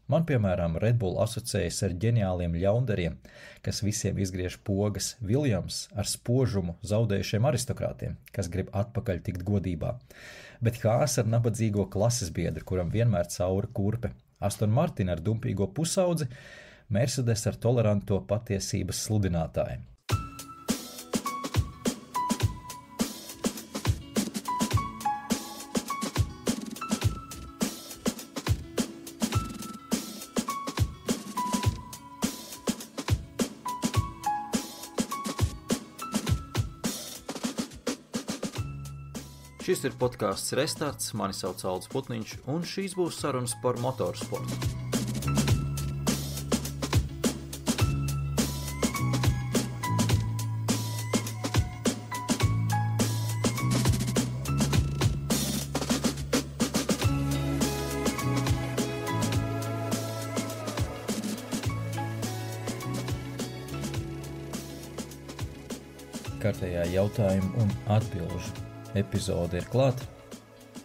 Man, piemēram, Red Bull asociējas ar ģeniāliem ļaundariem, kas visiem izgriež pogas, Viljams ar spožumu zaudējušiem aristokrātiem, kas grib atpakaļ tikt godībā. Bet Haas ar nabadzīgo klases biedru, kuram vienmēr cauri kurpe, Aston Martin ar dumpīgo pusaudzi, Mercedes ar toleranto patiesības sludinātāju. Šis ir podcasts Restarts, mani sauc Aldis Putniņš, un šīs būs sarunas par motorsportu. Kārtējā jautājumu un atbilžu epizode ir klāta.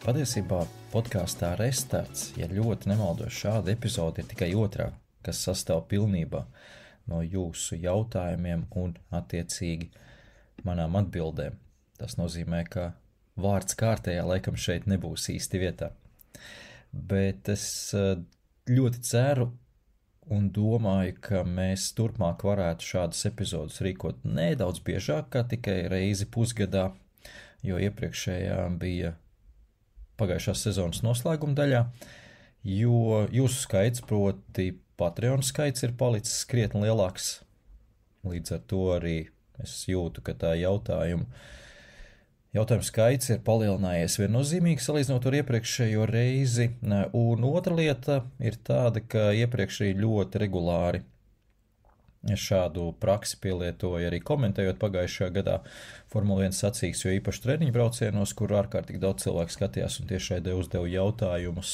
Patiesībā podkāstā Restarts, ja ļoti nemaldos, šāda epizode ir tikai otrā, kas sastāv pilnībā no jūsu jautājumiem un attiecīgi manām atbildēm. Tas nozīmē, ka vārds kārtējā laikam šeit nebūs īsti vietā. Bet es ļoti ceru un domāju, ka mēs turpmāk varētu šādas epizodes rīkot nedaudz biežāk, kā tikai reizi pusgadā, jo iepriekšējā bija pagājušās sezonas noslēguma daļā, jo jūsu skaits, proti Patreon skaits, ir palicis krietni lielāks. Līdz ar to arī es jūtu, ka tā jautājumu skaits ir palielinājies viennozīmīgi salīdzinot ar iepriekšējo reizi. Un otra lieta ir tāda, ka iepriekš arī ļoti regulāri šādu praksi pielietoju arī komentējot pagājušajā gadā Formula 1 sacīks, jo īpaši treniņu braucienos, kur ārkārtīgi daudz cilvēku skatījās un tiešraidē uzdeva jautājumus.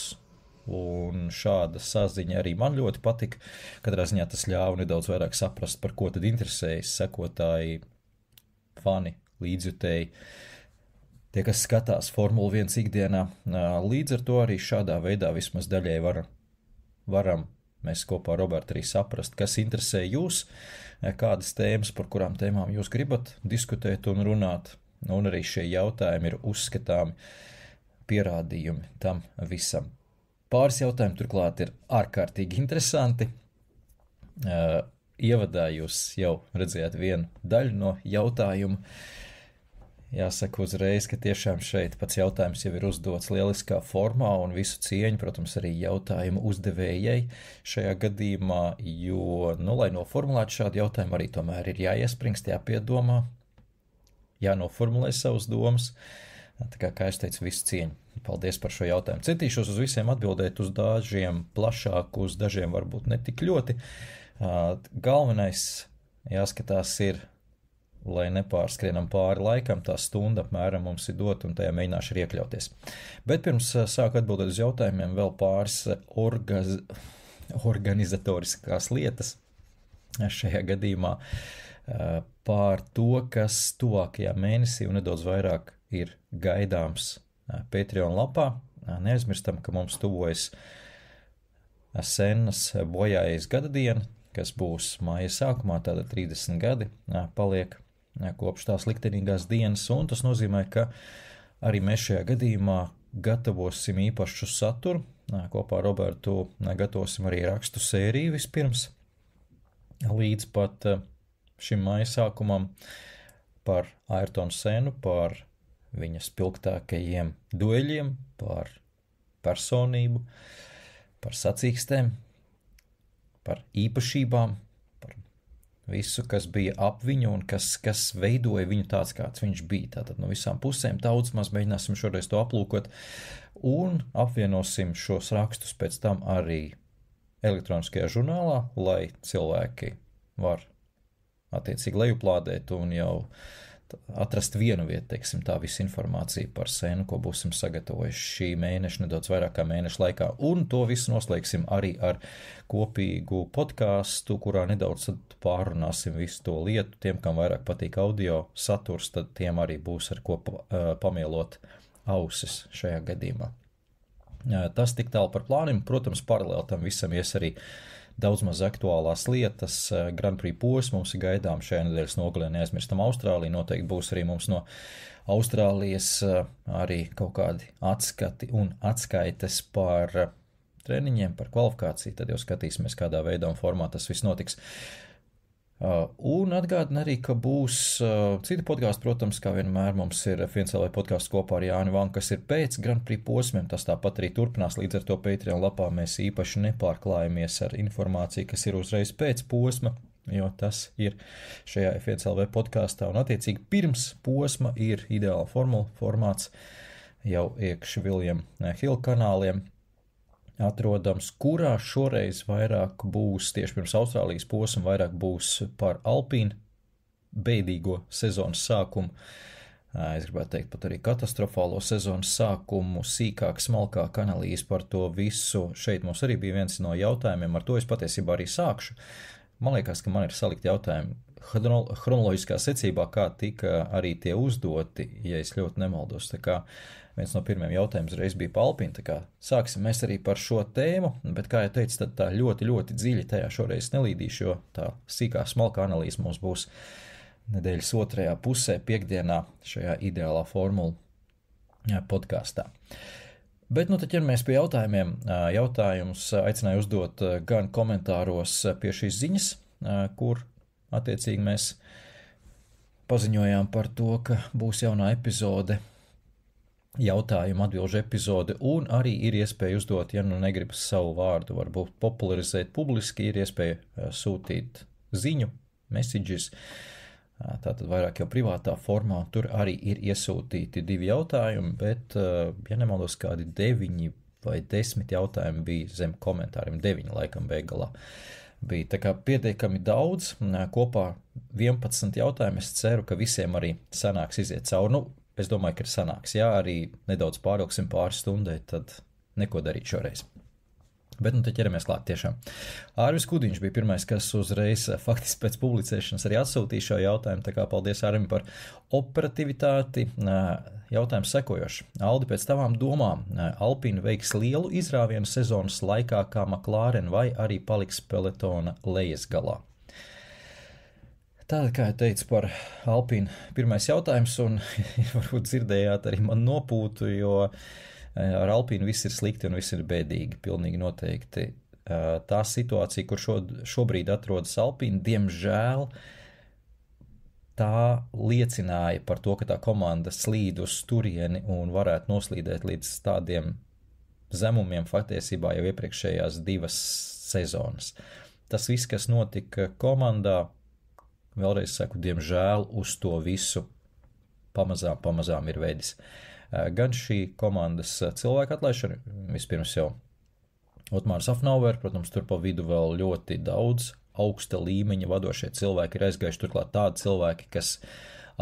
Un šāda saziņa arī man ļoti patika. Katrā ziņā tas ļāva nedaudz vairāk saprast, par ko tad interesējas sekotāji, fani, līdzjutēji, tie, kas skatās Formula 1 ikdienā. Līdz ar to arī šādā veidā vismaz daļai varam mēs kopā ar Robertu arī saprast, kas interesē jūs, kādas tēmas, par kurām tēmām jūs gribat diskutēt un runāt. Un arī šie jautājumi ir uzskatāmi pierādījumi tam visam. Pāris jautājumi turklāt ir ārkārtīgi interesanti. Ievadā jūs jau redzējāt vienu daļu no jautājumu. Jāsaka uzreiz, ka tiešām šeit pats jautājums jau ir uzdots lieliskā formā un visu cieņu, protams, arī jautājumu uzdevējai šajā gadījumā, jo, lai noformulētu šādu jautājumu, arī tomēr ir jāiespringst, jāpiedomā, jānoformulē savas domas. Tā kā es teicu, visu cieņu. Paldies par šo jautājumu. Centīšos uz visiem atbildēt, uz dažiem plašāk, uz dažiem varbūt ne tik ļoti. Galvenais jāskatās ir, lai nepārskrienam pāri laikam, tā stunda apmēram mums ir dot, un tajā mēģināšu arī iekļauties. Bet pirms sāku atbildēt uz jautājumiem, vēl pāris organizatoriskās lietas šajā gadījumā pār to, kas tuvākajā mēnesī un nedaudz vairāk ir gaidāms Patreon lapā. Neaizmirstam, ka mums tuvojas Sennas bojājas gada diena, kas būs māja sākumā, tāda 30 gadi paliek kopš tās liktenīgās dienas, un tas nozīmē, ka arī mēs šajā gadījumā gatavosim īpašu saturu. Kopā ar Robertu gatavosim arī rakstu sēriju vispirms, līdz pat šim māja sākumam par Ayrtonu Sennu, par viņa spilgtākajiem dueļiem, par personību, par sacīkstēm, par īpašībām, par visu, kas bija ap viņu un kas veidoja viņu tāds, kāds viņš bija. Tātad no visām pusēm daudz maz mēģināsim šoreiz to aplūkot un apvienosim šos rakstus pēc tam arī elektroniskajā žurnālā, lai cilvēki var attiecīgi lejuplādēt un jau atrast vienu vietu, teiksim, tā visa informācija par Sennu, ko būsim sagatavojuši šī mēneša, nedaudz vairāk kā mēneša laikā. Un to visu noslēgsim arī ar kopīgu podcastu, kurā nedaudz pārunāsim visu to lietu. Tiem, kam vairāk patīk audio saturs, tad tiem arī būs ar ko pamielot ausis šajā gadījumā. Tas tik tālu par plāniem. Protams, paralēli tam visam ies arī daudz maz aktuālās lietas. Grand Prix posms mums ir gaidām šajā nedēļas nogalē, neaizmirstam Austrāliju. Noteikti būs arī mums no Austrālijas arī kaut kādi atskati un atskaites par treniņiem, par kvalifikāciju. Tad jau skatīsimies, kādā veidā un formā tas viss notiks. Un atgādina arī, ka būs citi podkāsti, protams, kā vienmēr mums ir FNCLV podkāsts kopā ar Jāni Vanku, kas ir pēc Grand Prix posmiem, tas tāpat arī turpinās, līdz ar to Patreon lapā mēs īpaši nepārklājamies ar informāciju, kas ir uzreiz pēc posma, jo tas ir šajā FNCLV podkāstā, un attiecīgi pirms posma ir ideāla formula formāts jau iekš Viljam Hill kanāliem, atrodams, kurā šoreiz vairāk būs, tieši pirms Austrālijas posma, vairāk būs par Alpīnu beidīgo sezonas sākumu. Es gribētu teikt pat arī katastrofālo sezonas sākumu, sīkāk, smalkāk analīzi par to visu. Šeit mums arī bija viens no jautājumiem, ar to es patiesībā arī sākšu. Man liekas, ka man ir salikt jautājumi chronoloģiskā secībā, kā tika arī tie uzdoti, ja es ļoti nemaldos. Tā kā viens no pirmiem jautājumiem reiz bija par Alpīnu, tā kā sāksim mēs arī par šo tēmu, bet, kā jau teicu, tad tā ļoti, ļoti dziļi tajā šoreiz nelīdīšu, jo tā sīkā, smalkā analīze mums būs nedēļas otrajā pusē, piekdienā, šajā ideālā formula podkāstā. Bet, tad ķeramies pie jautājumiem. Jautājumus aicināju uzdot gan komentāros pie šīs ziņas, kur attiecīgi mēs paziņojām par to, ka būs jaunā epizode, jautājumu atbilžu epizode, un arī ir iespēja uzdot, ja nu negribas savu vārdu varbūt popularizēt publiski, ir iespēja sūtīt ziņu, messages, tātad vairāk jau privātā formā, tur arī ir iesūtīti 2 jautājumi, bet, ja nemaldos, kādi 9 vai 10 jautājumi bija zem komentāriem, 9 laikam beigalā bija. Tā kā pietiekami daudz, kopā 11 jautājumi, es ceru, ka visiem arī sanāks iziet cauri. Es domāju, ka ir sanāks. Jā, arī nedaudz pārilgsim pāris stundai, tad neko darīt šoreiz. Bet tad ķeramies klāt tiešām. Ārvis Kudiņš bija pirmais, kas uzreiz faktiski pēc publicēšanas arī atsūtīja šo jautājumu, tā kā paldies Ārvim par operativitāti. Jautājums sekojošs. Aldi, pēc tavām domām, Alpīna veiks lielu izrāvienu sezonas laikā kā McLaren vai arī paliks pelotona lejas galā? Tātad, kā jau teicu par Alpīnu, pirmais jautājums, un varbūt dzirdējāt arī man nopūtu, jo ar Alpīnu viss ir slikti un viss ir bēdīgi, pilnīgi noteikti. Tā situācija, kur šobrīd atrodas Alpīna, diemžēl tā liecināja par to, ka tā komanda slīd uz turieni un varētu noslīdēt līdz tādiem zemumiem patiesībā jau iepriekšējās 2 sezonas. Tas viss, kas notika komandā, vēlreiz saku, diemžēl uz to visu pamazām ir vedis. Gan šī komandas cilvēku atlaišana, vispirms jau Otmārs Afnauer, protams, tur pa vidu vēl ļoti daudz augsta līmeņa vadošie cilvēki ir aizgājuši, turklāt tādi cilvēki, kas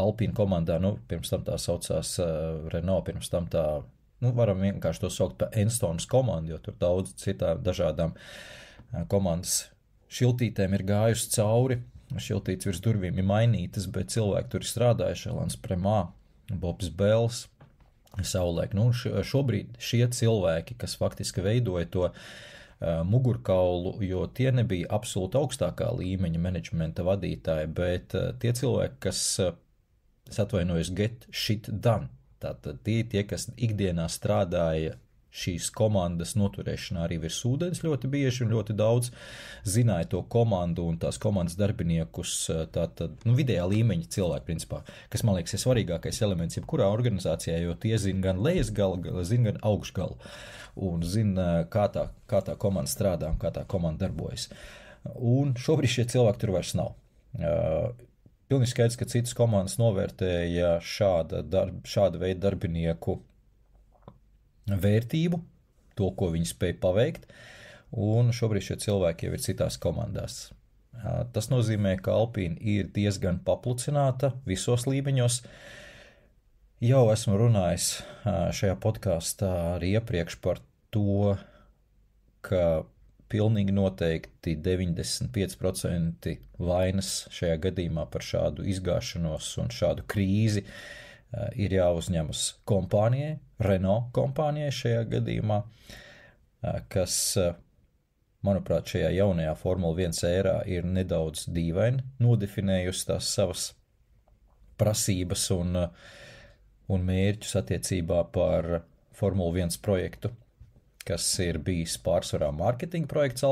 Alpīna komandā, pirms tam tā saucās Renault, pirms tam tā, varam vienkārši to saukt pa Enstonas komandu, jo tur daudz citām dažādām komandas šiltītēm ir gājusi cauri. Šiltītes virs durvīm ir mainītas, bet cilvēki tur ir strādājuši, Elans Premā, Bobs Bels, savulaik. Šobrīd šie cilvēki, kas faktiski veidoja to mugurkaulu, jo tie nebija absolūti augstākā līmeņa menedžmenta vadītāji, bet tie cilvēki, kas, es atvainojos, get shit done, tātad tie, kas ikdienā strādāja šīs komandas noturēšanā arī virs ūdens ļoti bieži un ļoti daudz zināja to komandu un tās komandas darbiniekus, tātad, vidējā līmeņa cilvēki, principā, kas, man liekas, ir svarīgākais elements jebkurā organizācijā, jo tie zina gan lejas galu, zina gan augšgalu un zina, kā tā komanda strādā un kā tā komanda darbojas. Un šobrīd šie cilvēki tur vairs nav. Pilnīgi skaidrs, ka citas komandas novērtēja šāda veida darbinieku vērtību, to, ko viņi spēj paveikt, un šobrīd šie cilvēki jau ir citās komandās. Tas nozīmē, ka Alpīna ir diezgan paplucināta visos līmeņos. Jau esmu runājis šajā podkāstā arī iepriekš par to, ka pilnīgi noteikti 95% vainas šajā gadījumā par šādu izgāšanos un šādu krīzi ir jāuzņemas kompānijai, Renault kompānijai šajā gadījumā, kas, manuprāt, šajā jaunajā Formula 1 ērā ir nedaudz dīvaini nodefinējusi tās savas prasības un mērķus attiecībā par Formula 1 projektu, kas ir bijis pārsvarā mārketinga projekts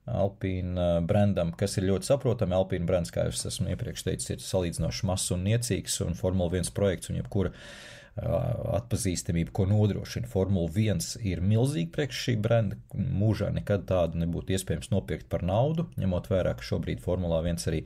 Alpine brandam, kas ir ļoti saprotami. Alpine brands, kā jau es esmu iepriekš teicis, ir salīdzinoši mazs un niecīgs, un Formula 1 projekts un jebkura atpazīstamība, ko nodrošina Formula 1, ir milzīgi priekš šī brenda. Mūžā nekad tādu nebūtu iespējams nopirkt par naudu, ņemot vērā, ka šobrīd Formula 1 arī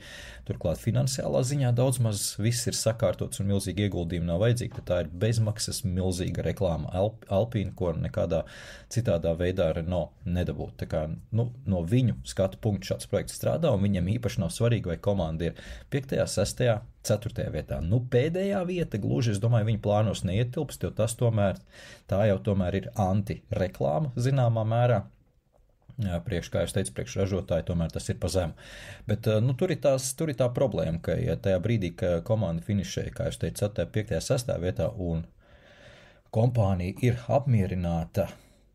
turklāt finansiālā ziņā daudz maz viss ir sakārtots un milzīgi ieguldījumi nav vajadzīgi, tad tā ir bezmaksas milzīga reklāma Alpine, ko nekādā citādā veidā Renault nedabūtu. Tā kā, no viņu skatu punktu šāds projekts strādā, un viņam īpaši nav svarīgi, vai komanda ir 5., 6., 4. vietā. Pēdējā vieta gluži, es domāju, viņa plānos neietilpst, jo tā jau tomēr ir anti-reklāma zināmā mērā. Kā jūs teicu, priekš ražotāji, tomēr tas ir pa zemu. Bet tur ir tā problēma, ka ja tajā brīdī, ka komanda finišēja, kā jūs teicu, 4., 5., 6. vietā, un kompānija ir apmierināta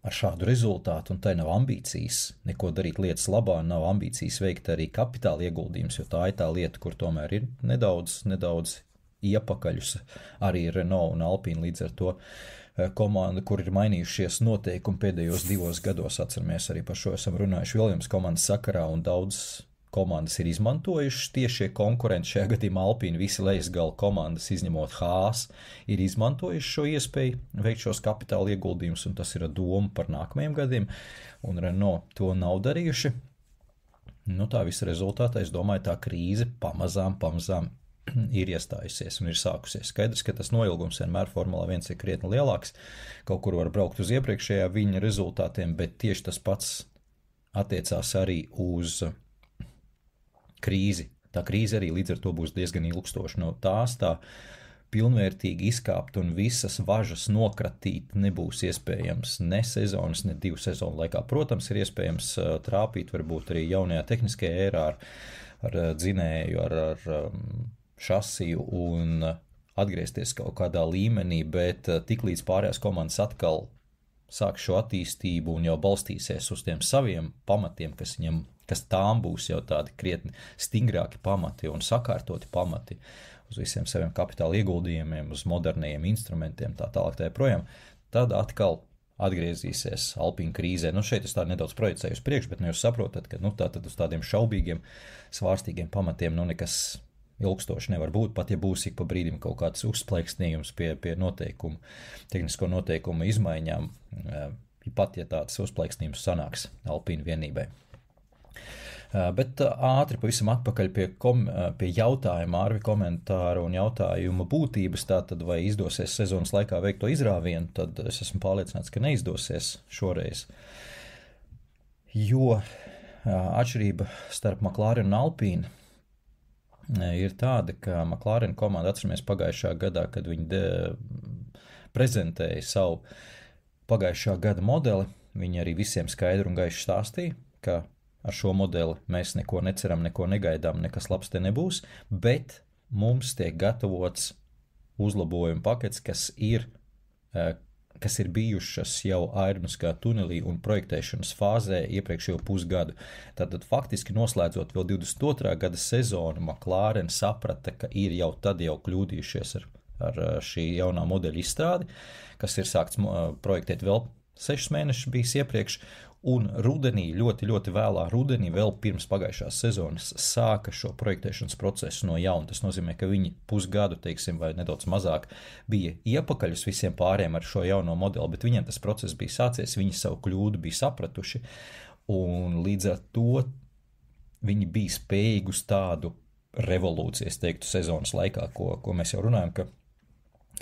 ar šādu rezultātu, un tai nav ambīcijas neko darīt lietas labā, nav ambīcijas veikt arī kapitāla ieguldījums, jo tā ir tā lieta, kur tomēr ir nedaudz iepakaļus arī Renault un Alpine, līdz ar to komanda, kur ir mainījušies noteikumi pēdējos 2 gados, atceramies arī par šo esam runājuši Williams komandas sakarā, un daudz komandas ir izmantojušas tiešie konkurenti, šajā gadījumā Alpine, visi lejasgala komandas, izņemot Haas, ir izmantojuši šo iespēju veikt šos kapitāla ieguldījumus, un tas ir doma par nākamajiem gadiem, un Renault to nav darījuši. Tā visa rezultātā, es domāju, tā krīze pamazām ir iestājusies un ir sākusies. Skaidrs, ka tas noilgums vienmēr Formula 1 ir krietni lielāks, kaut kur var braukt uz iepriekšējā viņa rezultātiem, bet tieši tas pats attiecās arī uz krīzi. Tā krīze arī līdz ar to būs diezgan ilgstoša. No tās tā pilnvērtīgi izkāpt un visas važas nokratīt nebūs iespējams ne sezonas, ne 2 sezonu laikā. Protams, ir iespējams trāpīt varbūt arī jaunajā tehniskajā ērā ar dzinēju, ar šasiju un atgriezties kaut kādā līmenī, bet tiklīdz pārējās komandas atkal sāk šo attīstību un jau balstīsies uz tiem saviem pamatiem, kas tām būs jau tādi krietni stingrāki pamati un sakārtoti pamati uz visiem saviem kapitāla ieguldījumiem, uz modernajiem instrumentiem, tā tālāk tā projām, tad atkal atgriezīsies Alpine krīzē. Šeit es tā nedaudz projicēju uz priekšu, bet jūs saprotat, ka tātad uz tādiem šaubīgiem, svārstīgiem pamatiem nekas ilgstoši nevar būt, pat ja būs ik pa brīdim kaut kāds uzplaiksnījums pie tehnisko noteikumu izmaiņām, pat ja tāds uzplaiksnījums sanāks Alpine vienībai. Bet ātri pavisam atpakaļ pie jautājuma, Ārvi komentāru un jautājuma būtības, tātad vai izdosies sezonas laikā veikt to izrāvienu, tad es esmu pārliecināts, ka neizdosies šoreiz, jo atšķirība starp McLaren un Alpine ir tāda, ka McLaren komanda, atceramies pagājušā gadā, kad viņi prezentēja savu pagājušā gada modeli, viņi arī visiem skaidri un gaiši stāstīja, ka ar šo modeli mēs neko neceram, neko negaidām, nekas labs te nebūs, bet mums tiek gatavots uzlabojumu pakets, kas ir bijušas jau aeronautiskā tunelī un projektēšanas fāzē iepriekšējo pusgadu. Tātad faktiski noslēdzot vēl 22. gada sezonu, McLaren saprata, ka ir jau kļūdījušies ar šī jaunā modeļa izstrādi, kas ir sākts projektēt vēl 6 mēnešus bijis iepriekš, un rudenī, ļoti, ļoti vēlā rudenī, vēl pirms pagājušās sezonas, sāka šo projektēšanas procesu no jauna. Tas nozīmē, ka viņi pusgadu, vai nedaudz mazāk, bija iepakaļ uz visiem pārējiem ar šo jauno modeli, bet viņiem tas process bija sācies, viņi savu kļūdu bija sapratuši, un līdz ar to viņi bija spējīgi uz tādu revolūciju, es teiktu, sezonas laikā, ko mēs jau runājam,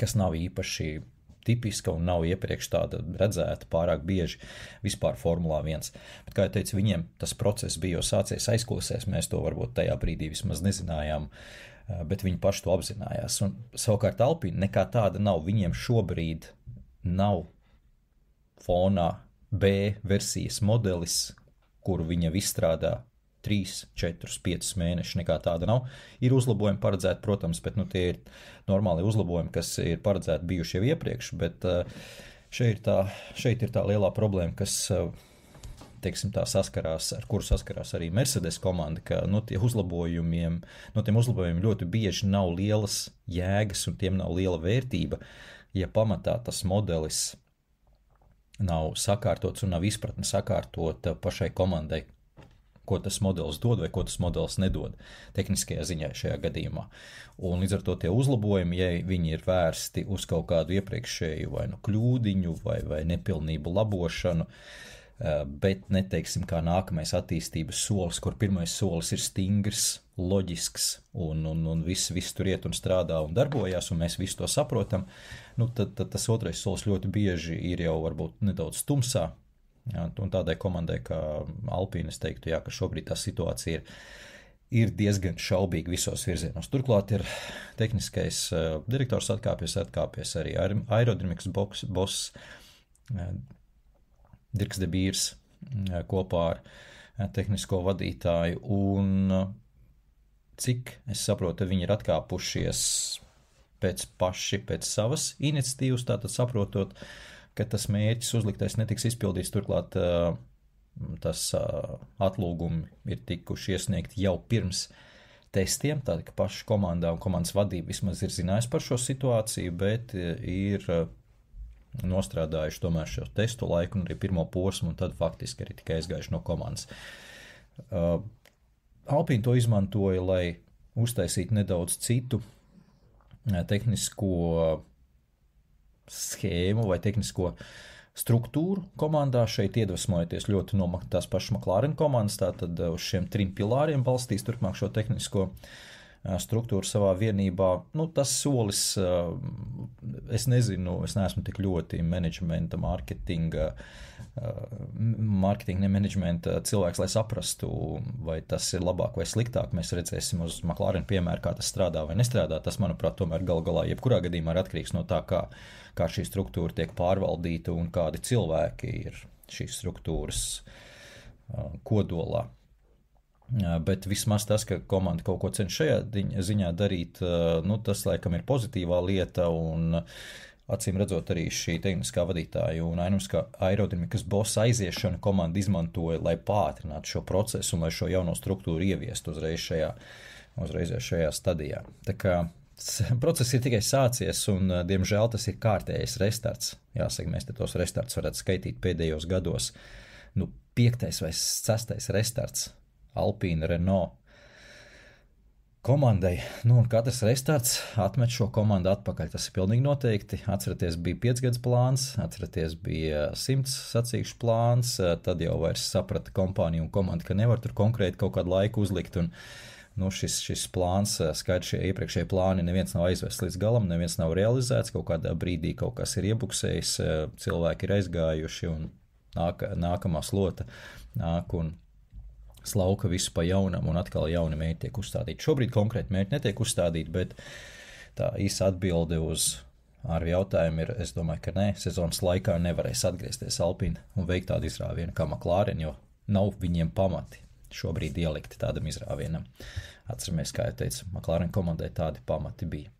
kas nav īpaši tipiska un nav iepriekš tāda redzēta pārāk bieži vispār Formulā 1. Bet, kā jau teicu, viņiem tas process bija jau sācies aizklausēs, mēs to varbūt tajā brīdī vismaz nezinājām, bet viņi paši to apzinājās. Un savukārt Alpine nekā tāda nav, viņiem šobrīd nav fonā B versijas modelis, kuru viņa izstrādā 3, 4, 5 mēneši, nekā tāda nav. Ir uzlabojumi paredzēti, protams, bet tie ir normāli uzlabojumi, kas ir paredzēti bijuši jau iepriekš, bet šeit ir tā lielā problēma, kas, teiksim, ar kuru saskarās arī Mercedes komanda, ka tiem uzlabojumiem ļoti bieži nav lielas jēgas un tiem nav liela vērtība, ja pamatā tas modelis nav sakārtots un nav izpratne sakārtot pašai komandai, ko tas modelis dod vai ko tas modelis nedod tehniskajā ziņā šajā gadījumā. Un līdz ar to tie uzlabojumi, ja viņi ir vērsti uz kaut kādu iepriekšēju vai kļūdiņu vai nepilnību labošanu, bet neteiksim kā nākamais attīstības solis, kur pirmais solis ir stingrs, loģisks un viss tur iet un strādā un darbojās, un mēs visu to saprotam, tad tas otrais solis ļoti bieži ir jau varbūt nedaudz tumsā. Un tādai komandai kā Alpine, es teiktu, ka šobrīd tā situācija ir diezgan šaubīga visos virzienos. Turklāt ir tehniskais direktors atkāpies arī aerodinamikas boss Dirks de Beers kopā ar tehnisko vadītāju, un cik es saprotu, viņi ir atkāpušies pēc savas iniciatīvas, tātad saprotot, ka tas mērķis uzliktais netiks izpildīts, turklāt tas atlūgumi ir tikuši iesniegti jau pirms testiem, tātad, ka paši komandā un komandas vadība vismaz ir zinājusi par šo situāciju, bet ir nostrādājuši tomēr šo testu laiku un arī pirmo posmu, un tad faktiski arī tikai aizgājuši no komandas. Alpine to izmantoja, lai uztaisītu nedaudz citu tehnisko schēmu vai tehnisko struktūru komandā, šeit iedvesmojoties ļoti no tās pašas McLaren komandas, tātad uz šiem 3 pilāriem balstīs turpmāk šo tehnisko struktūru savā vienībā. Tas solis, es nezinu, es neesmu tik ļoti menedžmenta, mārketinga, ne menedžmenta cilvēks, lai saprastu, vai tas ir labāk vai sliktāk. Mēs redzēsim uz McLaren piemēru, kā tas strādā vai nestrādā. Tas, manuprāt, tomēr galu galā jebkurā gadījumā ir atkarīgs no tā, kā šī struktūra tiek pārvaldīta un kādi cilvēki ir šīs struktūras kodolā. Bet vismaz tas, ka komanda kaut ko cenš šajā ziņā darīt, tas laikam ir pozitīvā lieta, un acīm redzot arī šī tehniskā vadītāja un aerodinamikas bossa aiziešana komanda izmantoja, lai pātrinātu šo procesu un lai šo jauno struktūru ieviestu uzreiz šajā stadijā. Tā kā process ir tikai sācies, un diemžēl tas ir kārtējais restarts. Jāsaka, mēs tos restarts varētu skaitīt pēdējos gados. 5. vai 6. restarts Alpine, Renault komandai. Un katrs restarts atmet šo komandu atpakaļ. Tas ir pilnīgi noteikti. Atceraties, bija 5 gadus plāns, atceraties, bija 100 sacīkšu plāns, tad jau vairs saprata kompānija un komanda, ka nevar tur konkrēti kaut kādu laiku uzlikt, un šis plāns, skaidrs, šie iepriekšējie plāni, neviens nav aizvests līdz galam, neviens nav realizēts, kaut kādā brīdī kaut kas ir iebuksējis, cilvēki ir aizgājuši, un nākamā slota nāk un slauka visu pa jaunam, un atkal jauni mērķi tiek uzstādīti. Šobrīd konkrēti mērķi netiek uzstādīti, bet tā īsa atbilde uz Arvi jautājumu ir, es domāju, ka nē, sezonas laikā nevarēs atgriezties Alpine un veikt tādu izrāvienu kā McLaren, jo nav viņiem pamati šobrīd ielikti tādam izrāvienam. Atceramies, kā jau teicu, McLaren komandai tādi pamati bija.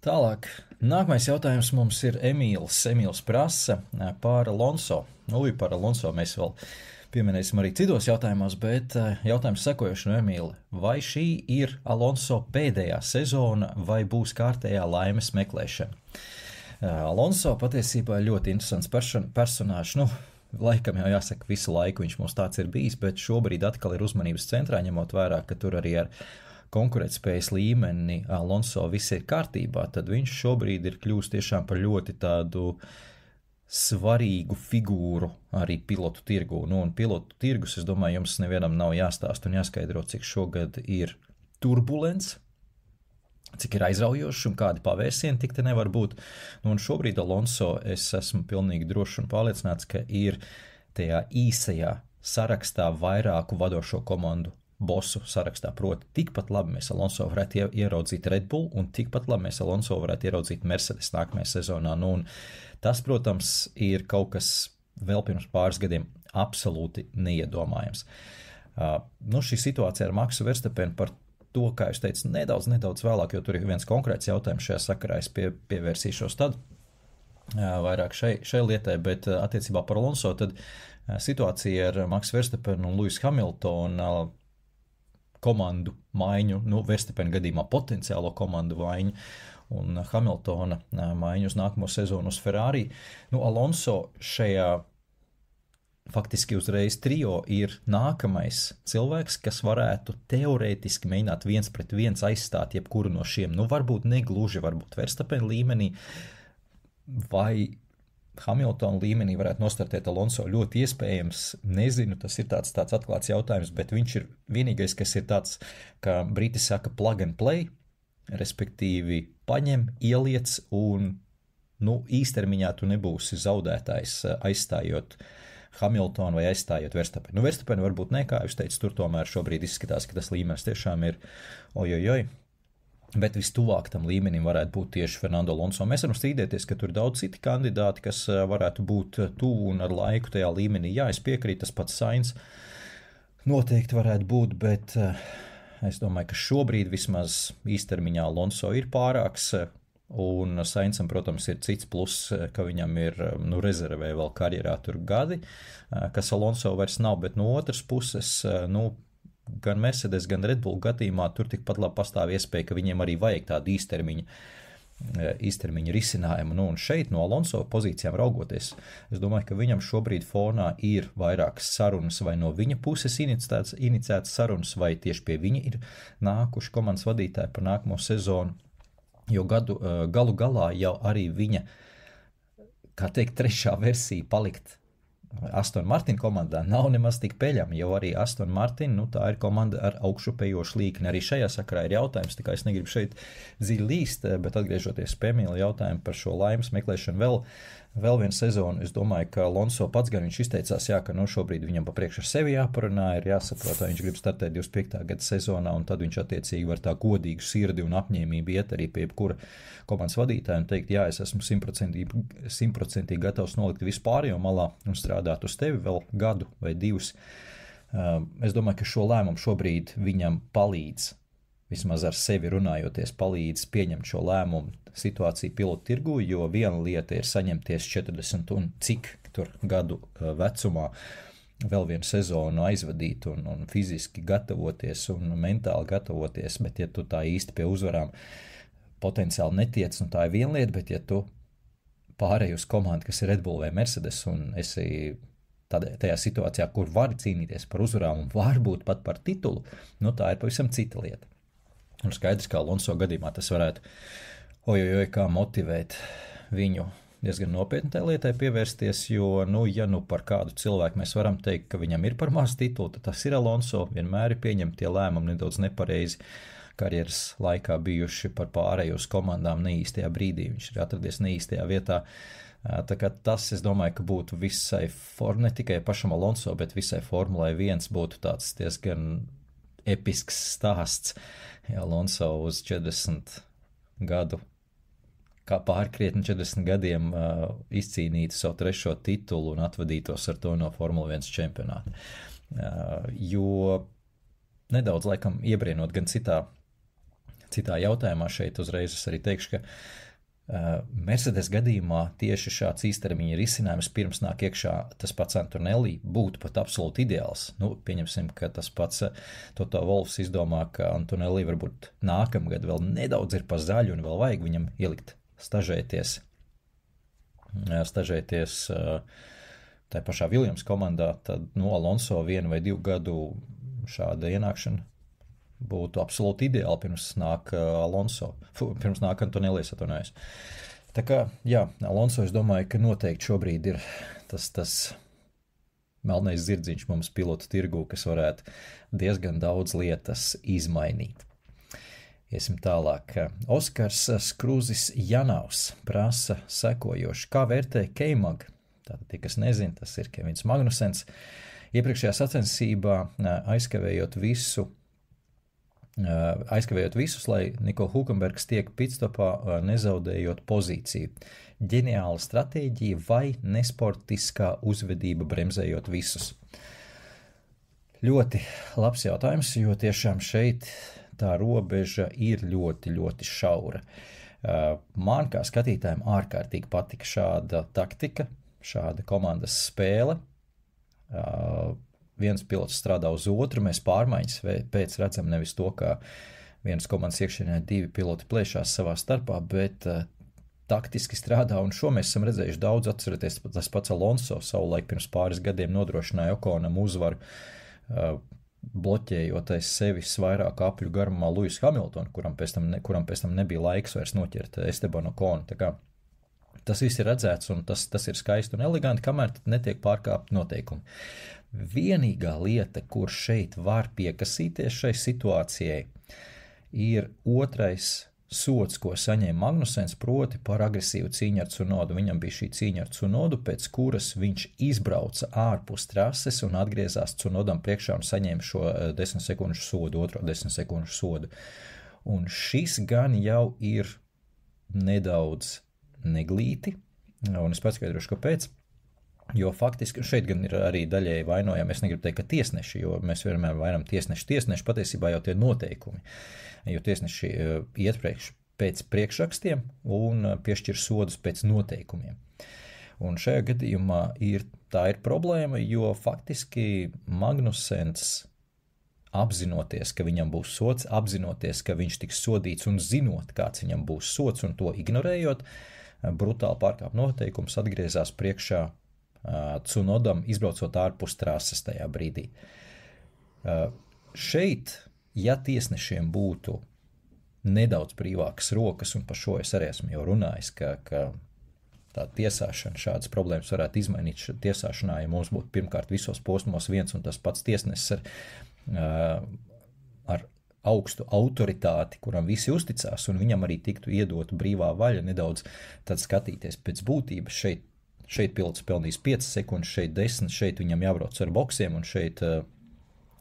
Tālāk, nākamais jautājums mums ir Emīls prasa par Alonso. Par Alonso mēs vēl pieminēsim arī citos jautājumos, bet jautājums sekojoši no Emīla. Vai šī ir Alonso pēdējā sezona vai būs kārtējā laimes meklēšana? Alonso patiesībā ļoti interesants personāžs. Laikam jau jāsaka, visu laiku viņš mums tāds ir bijis, bet šobrīd atkal ir uzmanības centrā, ņemot vērā, ka tur arī ar konkurētspējas līmeni Alonso viss ir kārtībā, tad viņš šobrīd ir kļūst tiešām par ļoti tādu svarīgu figūru arī pilotu tirgu. Un pilotu tirgus, es domāju, jums nevienam nav jāstāst un jāskaidro, cik šogad ir turbulents, cik ir aizraujoši un kādi pavērsieni tik te nevar būt. Un šobrīd Alonso, es esmu pilnīgi drošs un pārliecināts, ka ir tajā īsajā sarakstā vairāku vadošo komandu bosu sarakstā. Proti, tikpat labi mēs Alonso varētu ieraudzīt Red Bull un tikpat labi mēs Alonso varētu ieraudzīt Mercedes nākamajā sezonā. Un tas, protams, ir kaut kas vēl pirms pāris gadiem absolūti neiedomājams. Šī situācija ar Maksu Verstapenu par to, kā jūs teicat, nedaudz vēlāk, jo tur ir viens konkrēts jautājums šajā sakarā, es pievērsīšos tad vairāk šai lietai, bet attiecībā par Alonso, tad situācija ar Maksu Verstapenu un Lewis Hamiltonu komandu maiņu, Verstapena gadījumā potenciālo komandu maiņu un Hamiltona maiņu uz nākamo sezonu uz Ferrari. Alonso šajā faktiski uzreiz trio ir nākamais cilvēks, kas varētu teorētiski mēģināt 1-1 aizstāt jebkuru no šiem. Varbūt negluži, varbūt Verstapena līmenī vai Hamiltona līmenī varētu nostartēt Alonso. Ļoti iespējams, nezinu, tas ir tāds atklāts jautājums, bet viņš ir vienīgais, kas ir tāds, kā briti saka, plug and play, respektīvi paņem, ieliec un īstermiņā tu nebūsi zaudētājs aizstājot Hamiltonu vai aizstājot Verstapenu. Verstapenu varbūt ne, kā jūs teicat, tur tomēr šobrīd izskatās, ka tas līmenis tiešām ir ojojoj, bet vistuvāk tam līmenim varētu būt tieši Fernando Alonso. Mēs varam strīdēties, ka tur ir daudz citi kandidāti, kas varētu būt tuvu un ar laiku tajā līmenī. Jā, es piekrītu, tas pats Sainz noteikti varētu būt, bet es domāju, ka šobrīd vismaz īstermiņā Alonso ir pārāks, un Sainzam, protams, ir cits pluss, ka viņam ir rezervē vēl karjerā tur gadi, kas Alonso vairs nav, bet no otras puses, gan Mercedes, gan Red Bull gadījumā tur tikpat labi pastāv iespēja, ka viņiem arī vajag tādu īstermiņa risinājumu. Un šeit no Alonso pozīcijām raugoties, es domāju, ka viņam šobrīd fonā ir vairākas sarunas, vai no viņa puses iniciētas sarunas, vai tieši pie viņa ir nākuši komandas vadītāji par nākamo sezonu. Jo galu galā jau arī viņa, kā teikt, trešā versija palikt Aston Martin komandā nav nemaz tik peļama, jo arī Aston Martin, tā ir komanda ar augšupējošu līkni. Arī šajā sakarā ir jautājums, tikai es negribu šeit dziļi līst, bet atgriežoties pie Emīla jautājumu par šo laimes meklēšanu vēl vienu sezonu, es domāju, ka Alonso pats gan viņš izteicās, ka šobrīd viņam pa priekšu ar sevi jāparunā, ir jāsaprot, vai viņš grib startēt 25. gada sezonā, un tad viņš attiecīgi var tā godīgu sirdi un apņēmību iet arī pie jebkura komandas vadītāja un teikt, jā, es esmu 100% gatavs nolikt visu pārējo malā un strādāt uz tevi vēl gadu vai divus. Es domāju, ka šo lēmumu šobrīd viņam palīdz, vismaz ar sevi runājoties, palīdz pieņemt šo lēmumu situāciju pilotu tirgu, jo viena lieta ir saņemties 40 un cik tur gadu vecumā vēl vienu sezonu aizvadīt un fiziski gatavoties un mentāli gatavoties, bet ja tu tā īsti pie uzvarām potenciāli netiec, un tā ir viena lieta, bet ja tu pārēj uz komandu, kas ir Red Bull vai Mercedes, un esi tajā situācijā, kur vari cīnīties par uzvarām un varbūt pat par titulu, tā ir pavisam cita lieta. Un skaidrs, kā Alonso gadījumā tas varētu kā motivēt viņu diezgan nopietni tai lietai pievērsties, jo, ja par kādu cilvēku mēs varam teikt, ka viņam ir par maz titulu, tad tas ir Alonso, vienmēr ir pieņemti tie lēmumi nedaudz nepareizi karjeras laikā bijuši par pārēju uz komandām neīstajā brīdī, viņš ir atradies neīstajā vietā. Tā kā tas, es domāju, ka būtu visai, ne tikai pašam Alonso, bet visai Formulai 1 būtu tāds diezgan episks stāsts, ja Alonso uz 40 gadu, kā pārkrietni 40 gadiem izcīnītu savu trešo titulu un atvadītos ar to no Formula 1 čempionāta. Jo nedaudz, laikam, iebrienot gan citā jautājumā šeit uzreiz es arī teikšu, ka Mercedes gadījumā tieši šāds īstermiņa risinājums pirms nāk iekšā tas pats Antonelli būtu pat absolūti ideāls. Pieņemsim, ka tas pats Toto Wolffs izdomā, ka Antonelli varbūt nākamgad vēl nedaudz ir pa zaļu un vēl vajag viņam ielikt stažēties tā pašā Williams komandā, tad Alonso 1 vai 2 gadu šāda ienākšana būtu absolūti ideāli pirms nāk Antonelli, atvainojos. Tā kā, jā, Alonso, es domāju, ka noteikti šobrīd ir tas melnais zirdziņš mums pilotu tirgū, kas varētu diezgan daudz lietas izmainīt. Iesim tālāk. Oskars Skrūzis Janavs prasa sekojoši. Kā vērtē K-Mag? Tātad, tie, kas nezin, tas ir Kevins Magnusens. Iepriekšējā sacensībā aizkavējot visus, lai Niko Hulkenbergs tiek pitstopā, nezaudējot pozīciju. Ģeniāla stratēģija vai nesportiskā uzvedība bremzējot visus? Ļoti labs jautājums, jo tiešām šeit tā robeža ir ļoti, ļoti šaura. Man kā skatītājiem ārkārtīgi patika šāda taktika, šāda komandas spēle. Viens pilots strādā uz otru, mēs pārmaiņas pēc redzam nevis to, kā vienas komandas iekšienē divi piloti plēšās savā starpā, bet taktiski strādā, un šo mēs esam redzējuši daudz. Atcerieties, tas pats Alonso savulaik pirms pāris gadiem nodrošināja Okonam uzvaru, bloķējot aiz sevis vairāk apļu garumā Lewisu Hamiltonu, kuram pēc tam nebija laiks vairs noķert Estebanu Okonu. Tā kā tas viss ir redzēts, un tas ir skaisti un eleganti, kamēr netiek pārkāpti noteikumi. Vienīgā lieta, kur šeit var piekasīties šai situācijai, ir otrais sods, ko saņēma Magnusens, proti par agresīvu cīņu ar Tsunodu. Viņam bija šī cīņa ar Tsunodu, pēc kuras viņš izbrauca ārpus trases un atgriezās Tsunodam priekšā un saņēma šo 10 sekundžu sodu, otro 10 sekundžu sodu. Un šis gan jau ir nedaudz neglīti, un es paskaidrošu, kāpēc. Jo faktiski šeit gan ir arī daļēji vainojami, es negribu teikt, ka tiesneši, jo mēs vienmēr vainam tiesneši patiesībā jau tie noteikumi, jo tiesneši iet pēc priekšrakstiem un piešķir sodus pēc noteikumiem. Un šajā gadījumā tā ir problēma, jo faktiski Magnusens, apzinoties, ka viņam būs sods, apzinoties, ka viņš tiks sodīts un zinot, kāds viņam būs sods un to ignorējot, brutāli pārkāp noteikums, atgriezās priekšā Tsunodam, izbraucot ārpus trases tajā brīdī. Šeit, ja tiesnešiem būtu nedaudz brīvākas rokas, un par šo es arī esmu jau runājis, ka tā tiesāšana šādas problēmas varētu izmainīt tiesāšanā, ja mums būtu pirmkārt visos posmos viens un tas pats tiesnesis ar augstu autoritāti, kuram visi uzticās, un viņam arī tiktu iedota brīvā vaļa nedaudz tad skatīties pēc būtības. Šeit pilots pelnīs 5 sekundes, šeit 10, šeit viņam jābrauc ar boksiem un šeit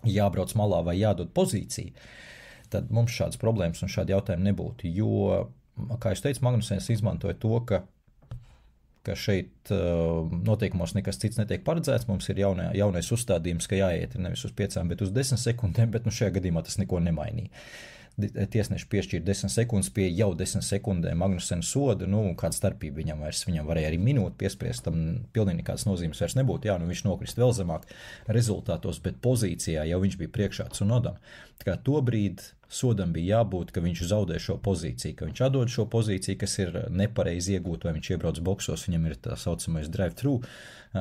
jābrauc malā vai jādod pozīcija. Tad mums šādas problēmas un šādi jautājumi nebūtu, jo, kā es teicu, Magnusens izmantoja to, ka šeit noteikumos nekas cits netiek paredzēts, mums ir jaunais uzstādījums, ka jāiet nevis uz 5, bet uz 10 sekundēm, bet šajā gadījumā tas neko nemainīja. Tiesneši piešķīra 10 sekundes pie jau 10 sekundēm Magnusena soda, kāda starpība viņam varēja arī minūti piespriest, tam pilnīgi nekādas nozīmes vairs nebūtu, viņš nokrist vēl zemāk rezultātos, bet pozīcijā jau viņš bija priekšā Tsunodam. Tā kā to brīdi sodam bija jābūt, ka viņš zaudē šo pozīciju, ka viņš atdod šo pozīciju, kas ir nepareizi iegūt, vai viņš iebrauc boksos, viņam ir tā saucamais drive-thru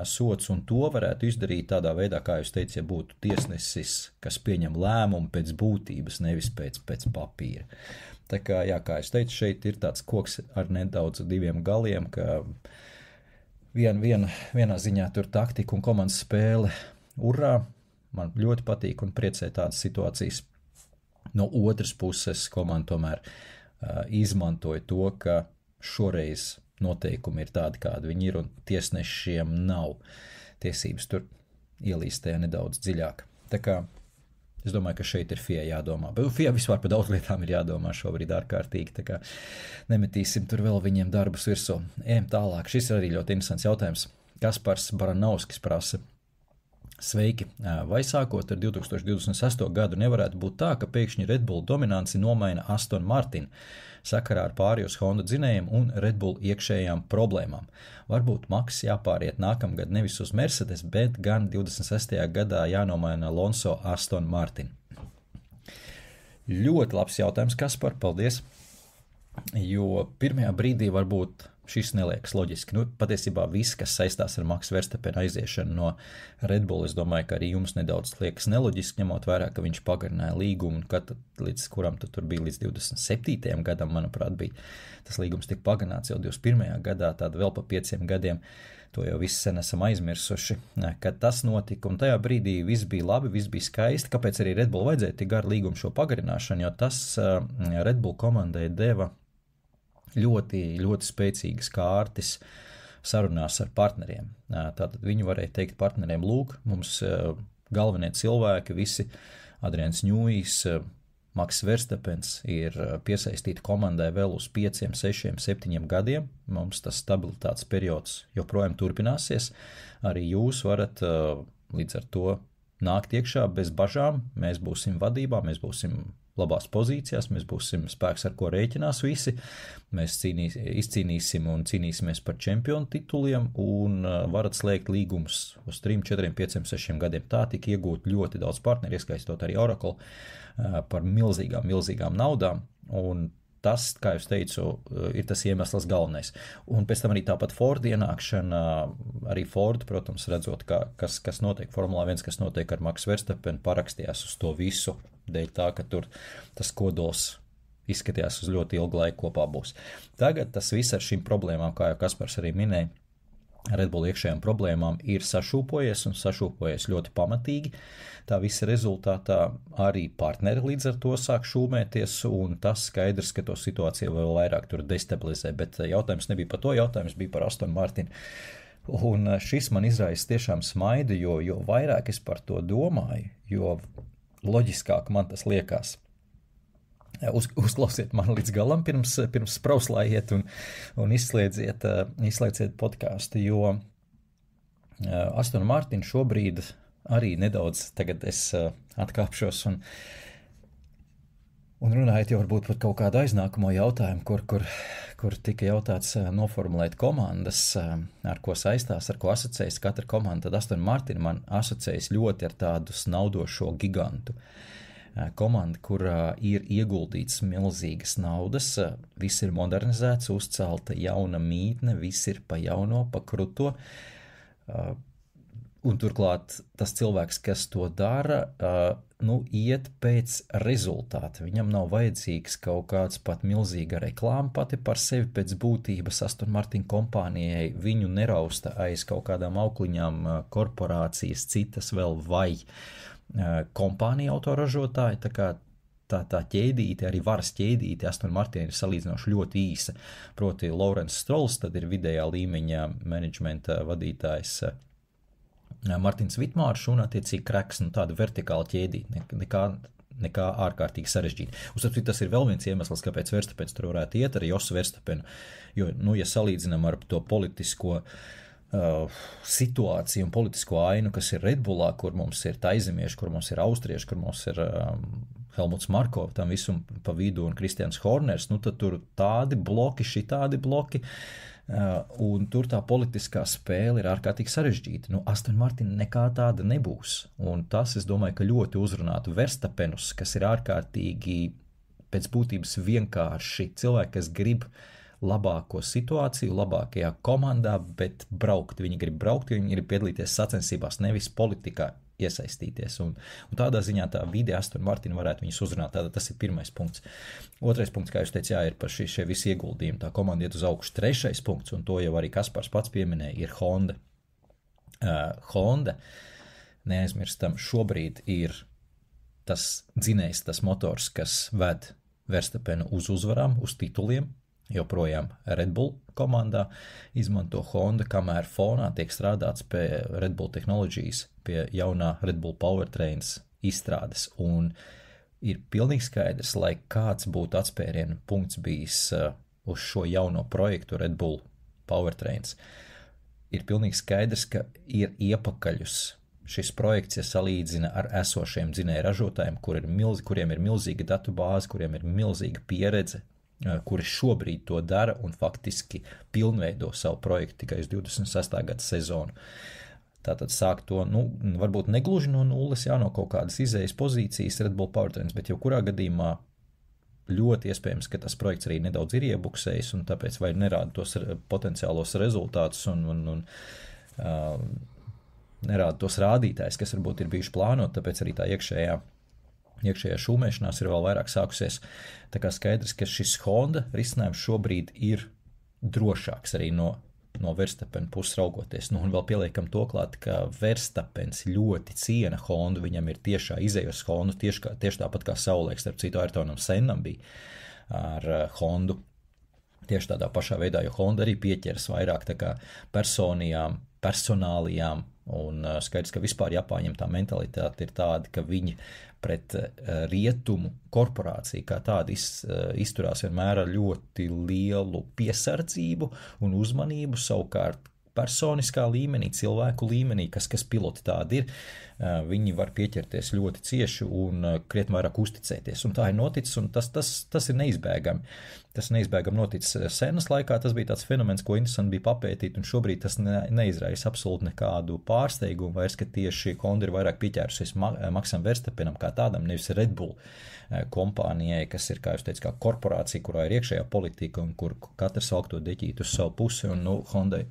sods, un to varētu izdarīt tādā veidā, kā jūs teicu, ja būtu tiesnesis, kas pieņem lēmumu pēc būtības, nevis pēc papīra. Tā kā, kā es teicu, šeit ir tāds koks ar nedaudz diviem galiem, ka vienā ziņā tur taktika un komandas spēle, urā, man ļoti patīk un priecē tādas situācijas. No otras puses, komanda tomēr izmantoja to, ka šoreiz noteikumi ir tādi, kādi viņi ir, un tiesnešiem nav tiesības tur ielīst tajā nedaudz dziļāk. Tā kā es domāju, ka šeit ir FIA jādomā. Bet FIA vispār par daudz lietām ir jādomā šobrīd ārkārtīgi, tā kā nemetīsim tur vēl viņiem darbus virsū. Ejam tālāk. Šis ir arī ļoti interesants jautājums. Kaspars Baranovskis prasa: sveiki, vai sākot ar 2026. gadu nevarētu būt tā, ka pēkšņi Red Bull dominanci nomaina Aston Martin sakarā ar pāri uz Honda dzinējiem un Red Bull iekšējām problēmām? Varbūt Maks jāpāriet nākamgad nevis uz Mercedes, bet gan 26. gadā jānomaina Alonso Aston Martin. Ļoti labs jautājums, Kaspar, paldies, jo pirmajā brīdī varbūt šis neliekas loģiski. Patiesībā viss, kas saistās ar Max Verstappen aiziešanu no Red Bull, es domāju, ka arī jums nedaudz liekas neloģiski, ņemot vērā, ka viņš pagarināja līgumu, līdz kuram tur bija līdz 27. gadam, manuprāt, bija tas līgums tika pagarināts jau 21. gadā, tad vēl pa 5 gadiem. To jau viss sen esam aizmirsuši, kad tas notika, un tajā brīdī viss bija labi, viss bija skaisti. Kāpēc arī Red Bull vajadzēja tik garu līgumu šo pagarināšanu, jo tas Red Bull komandai deva ļoti, ļoti spēcīgas kārtas sarunās ar partneriem. Tātad viņi varēja teikt partneriem: lūk, mums galvenie cilvēki, visi Adrians Ņūjs, Maks Verstappens ir piesaistīti komandai vēl uz 5, 6, 7 gadiem. Mums tas stabilitātes periods joprojām turpināsies. Arī jūs varat līdz ar to nākt iekšā bez bažām, mēs būsim vadībā, mēs būsim labās pozīcijās, mēs būsim spēks, ar ko rēķinās visi, mēs izcīnīsim un cīnīsimies par čempionu tituliem un varat slēgt līgumus uz 3, 4, 5, 6 gadiem. Tā tika iegūt ļoti daudz partneri, ieskaistot arī Oracle par milzīgām naudām, un tas, kā jūs teicu, ir tas iemesls galvenais. Un pēc tam arī tāpat Ford ienākšana, arī Ford, protams, redzot, kas notiek Formulā 1, kas notiek ar Max Verstappen, parakstījās uz to visu, dēļ tā, ka tur tas kodols izskatījās uz ļoti ilgu laiku kopā būs. Tagad tas viss ar šīm problēmām, kā jau Kaspars arī minēja, Red Bull iekšējām problēmām ir sašūpojies ļoti pamatīgi. Tā visa rezultātā arī partneri līdz ar to sāk šūmēties, un tas skaidrs, ka to situāciju vēl vairāk tur destabilizē, bet jautājums nebija par to, jautājums bija par Aston Martin. Un šis man izraisa tiešām smaidu, jo vairāk es par to domāju, jo loģiskāk man tas liekas. Uzklausiet mani līdz galam pirms sprauslājiet un izslēdziet podcastu, jo Aston Martin šobrīd arī nedaudz, tagad es atkāpšos un runājot jau varbūt par kaut kādu aiznākamo jautājumu, kur tika jautāts noformulēt komandas, ar ko saistās, ar ko asociējas katra komanda, tad Aston Martin man asociējas ļoti ar tādu snaudošo gigantu. Komanda, kurā ir ieguldīts milzīgas naudas, viss ir modernizēts, uzcelta jauna mītne, viss ir pa jauno, pa kruto, un turklāt tas cilvēks, kas to dara, iet pēc rezultāta. Viņam nav vajadzīgs kaut kāds pat milzīga reklāma pati par sevi pēc būtības. Aston Martin kompānijai viņu nerausta aiz kaut kādām aukliņām korporācijas, citas vēl vai kompānija autoražotāji, tā kā tā ķēdīte, arī varas ķēdīte Aston Martin ir salīdzinoši ļoti īsa. Proti Lawrence Strolls, tad ir vidējā līmeņa menedžmenta vadītājs Martins Vitmārš un attiecīgi Kreks, tāda vertikāla ķēdīte, nekā ārkārtīgi sarežģīta. Un tas ir vēl viens iemesls, kāpēc Verstappens tur varētu iet, arī Jos Verstappenu, jo, ja salīdzinām ar to politisko situāciju un politisko ainu, kas ir Red Bullā, kur mums ir taizemieši, kur mums ir austrieši, kur mums ir Helmuts Marko, tam visum pa vidu un Kristians Horners, tad tur tādi bloki, šitādi bloki, un tur tā politiskā spēle ir ārkārtīgi sarežģīta. Aston Martin nekā tāda nebūs, un tas, es domāju, ka ļoti uzrunātu Verstappenus, kas ir ārkārtīgi pēc būtības vienkārši cilvēki, kas grib labāko situāciju, labākajā komandā, bet braukt. Viņi grib braukt, viņi grib piedalīties sacensībās, nevis politikā iesaistīties. Un tādā ziņā tā vide Aston Martin varētu viņus uzrunāt. Tātad tas ir pirmais punkts. Otrais punkts, kā jūs teicāt, ir par šie visi ieguldījumi. Tā komanda iet uz augšu. Trešais punkts, un to jau arī Kaspars pats pieminēja, ir Honda. Honda, neaizmirstam, šobrīd ir tas dzinējs, tas motors, kas ved Verstappenu uz uzvarām, uz tituliem. Joprojām Red Bull komandā izmanto Honda, kamēr fonā tiek strādāts pie Red Bull Technologies, pie jaunā Red Bull Powertrains izstrādes. Un ir pilnīgi skaidrs, lai kāds būtu atspērienu punkts bijis uz šo jauno projektu Red Bull Powertrains, ir pilnīgi skaidrs, ka ir iepakaļus šis projekts, ja salīdzina ar esošiem dzinēju ražotājiem, kuriem ir milzīga datu bāze, kuriem ir milzīga pieredze, kuri šobrīd to dara un faktiski pilnveido savu projektu tikai uz 26. gada sezonu. Tātad sāk to, varbūt negluži no nulles, no kaut kādas izējas pozīcijas Red Bull Powertrains, bet jebkurā gadījumā ļoti iespējams, ka tas projekts arī nedaudz ir iebuksējis un tāpēc vai nerāda tos potenciālos rezultātus un nerāda tos rādītājus, kas varbūt ir bijuši plānot, tāpēc arī tā iekšējā šūmēšanās ir vēl vairāk sākusies. Tā kā skaidrs, ka šis Honda risinājums šobrīd ir drošāks arī no Verstappena puses raugoties. Un vēl pieliekam to klāt, ka Verstappens ļoti ciena Hondu, viņam ir tiešā izējas Hondu, tieši tāpat kā savulaik, starp citu Ayrtonam Sennam bija ar Hondu. Tieši tādā pašā veidā, jo Honda arī pieķeras vairāk tā kā personālijām, un skaidrs, ka vispār Japāņiem tā mentalitāte ir tāda, ka viņi pret rietumu korporāciju kā tāda izturās vienmēr ar ļoti lielu piesardzību un uzmanību, savukārt personiskā līmenī, cilvēku līmenī, kas piloti tādi ir, viņi var pieķerties ļoti cieši un krietni vairāk uzticēties. Un tā ir noticis, un tas ir neizbēgami. Tas neizbēgami noticis senas laikā, tas bija tāds fenomens, ko interesanti bija papētīt, un šobrīd tas neizraisa absolūti nekādu pārsteigumu vairs, ka tieši Honda ir vairāk pieķērusies Maxam Verstappenam kā tādam, nevis Red Bull kompānijai, kas ir, kā jūs teicu, kā korporācija, kurā ir iekšējā politika un kur katrs valk to deķīt uz savu pusi, un Hondai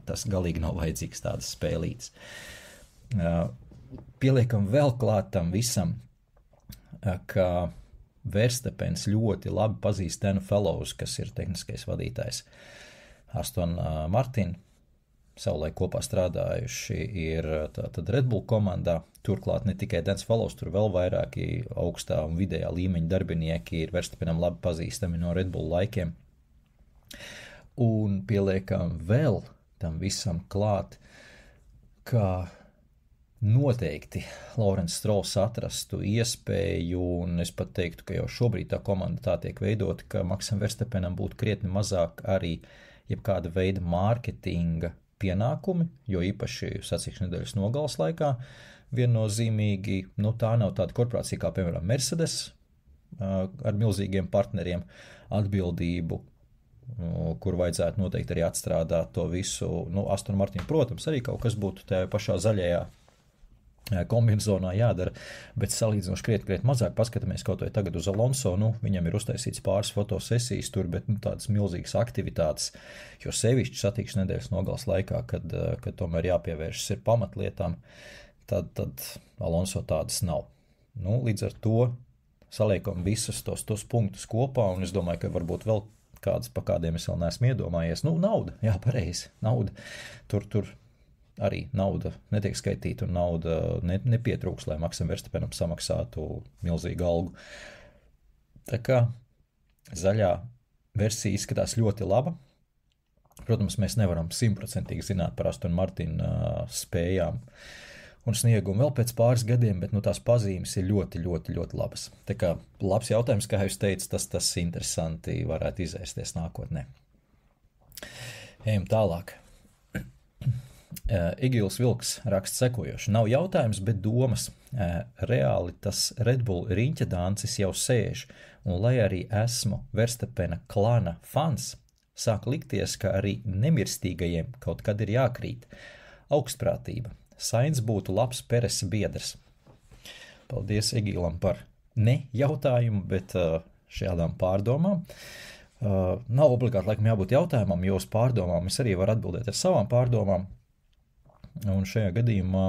tas galīgi nav vajadzīgs tādas spēlītes. Pieliekam vēl klāt tam visam, ka Verstappens ļoti labi pazīst Danu Fellows, kas ir tehniskais vadītājs. Aston Martin savulaik kopā strādājuši ir tātad Red Bull komandā. Turklāt ne tikai Dans Fellows, tur vēl vairāki augstā un vidējā līmeņa darbinieki ir Verstappenam labi pazīstami no Red Bull laikiem. Un pieliekam vēl tam visam klāt, ka noteikti Lawrence Strolls atrastu iespēju, un es pat teiktu, ka jau šobrīd tā komanda tā tiek veidota, ka Maxam Verstappenam būtu krietni mazāk arī jebkāda veida mārketinga pienākumi, jo īpaši sacīkšu nedēļas nogales laikā viennozīmīgi, tā nav tāda korporācija kā, piemēram, Mercedes ar milzīgiem partneriem atbildību, kur vajadzētu noteikti arī atstrādāt to visu. Aston Martin, protams, arī kaut kas būtu tajā pašā zaļajā kombinezonā jādara, bet salīdzinoši krietni mazāk paskatāmies kaut vai tagad uz Alonso, viņam ir uztaisīts pāris fotosesijas tur, bet tādas milzīgas aktivitātes, jo sevišķi satīkšu nedēļas nogales laikā, kad tomēr jāpievēršas ir pamatlietām, tad Alonso tādas nav. Līdz ar to saliekam visus tos punktus kopā, un es domāju, ka varbūt vēl kādas, pa kādiem es vēl neesmu iedomājies. Nauda, jā, pareizi, nauda. Tur arī nauda netiek skaitīta un nauda nepietrūks, lai Maxam Verstappenam samaksātu milzīgu algu. Tā kā zaļā versija izskatās ļoti laba. Protams, mēs nevaram 100% zināt par Aston Martin spējām un sniegumu vēl pēc pāris gadiem, bet tās pazīmes ir ļoti, ļoti, ļoti labas. Tā kā labs jautājums, kā jūs teicat, tas interesanti varētu izēsties nākotnē. Ejam tālāk. Egils Vilks raksta sekojoši. Nav jautājums, bet domas. Reāli tas Red Bull riņķedāncis jau sēž, un lai arī esmu Verstappena klana fans, sāk likties, ka arī nemirstīgajiem kaut kad ir jākrīt. Augstprātība. Sainz būtu labs Peresa biedrs. Paldies Egilam par ne jautājumu, bet šādām pārdomām. Nav obligāti laikam jābūt jautājumam, jo uz pārdomām es arī varu atbildēt ar savām pārdomām. Un šajā gadījumā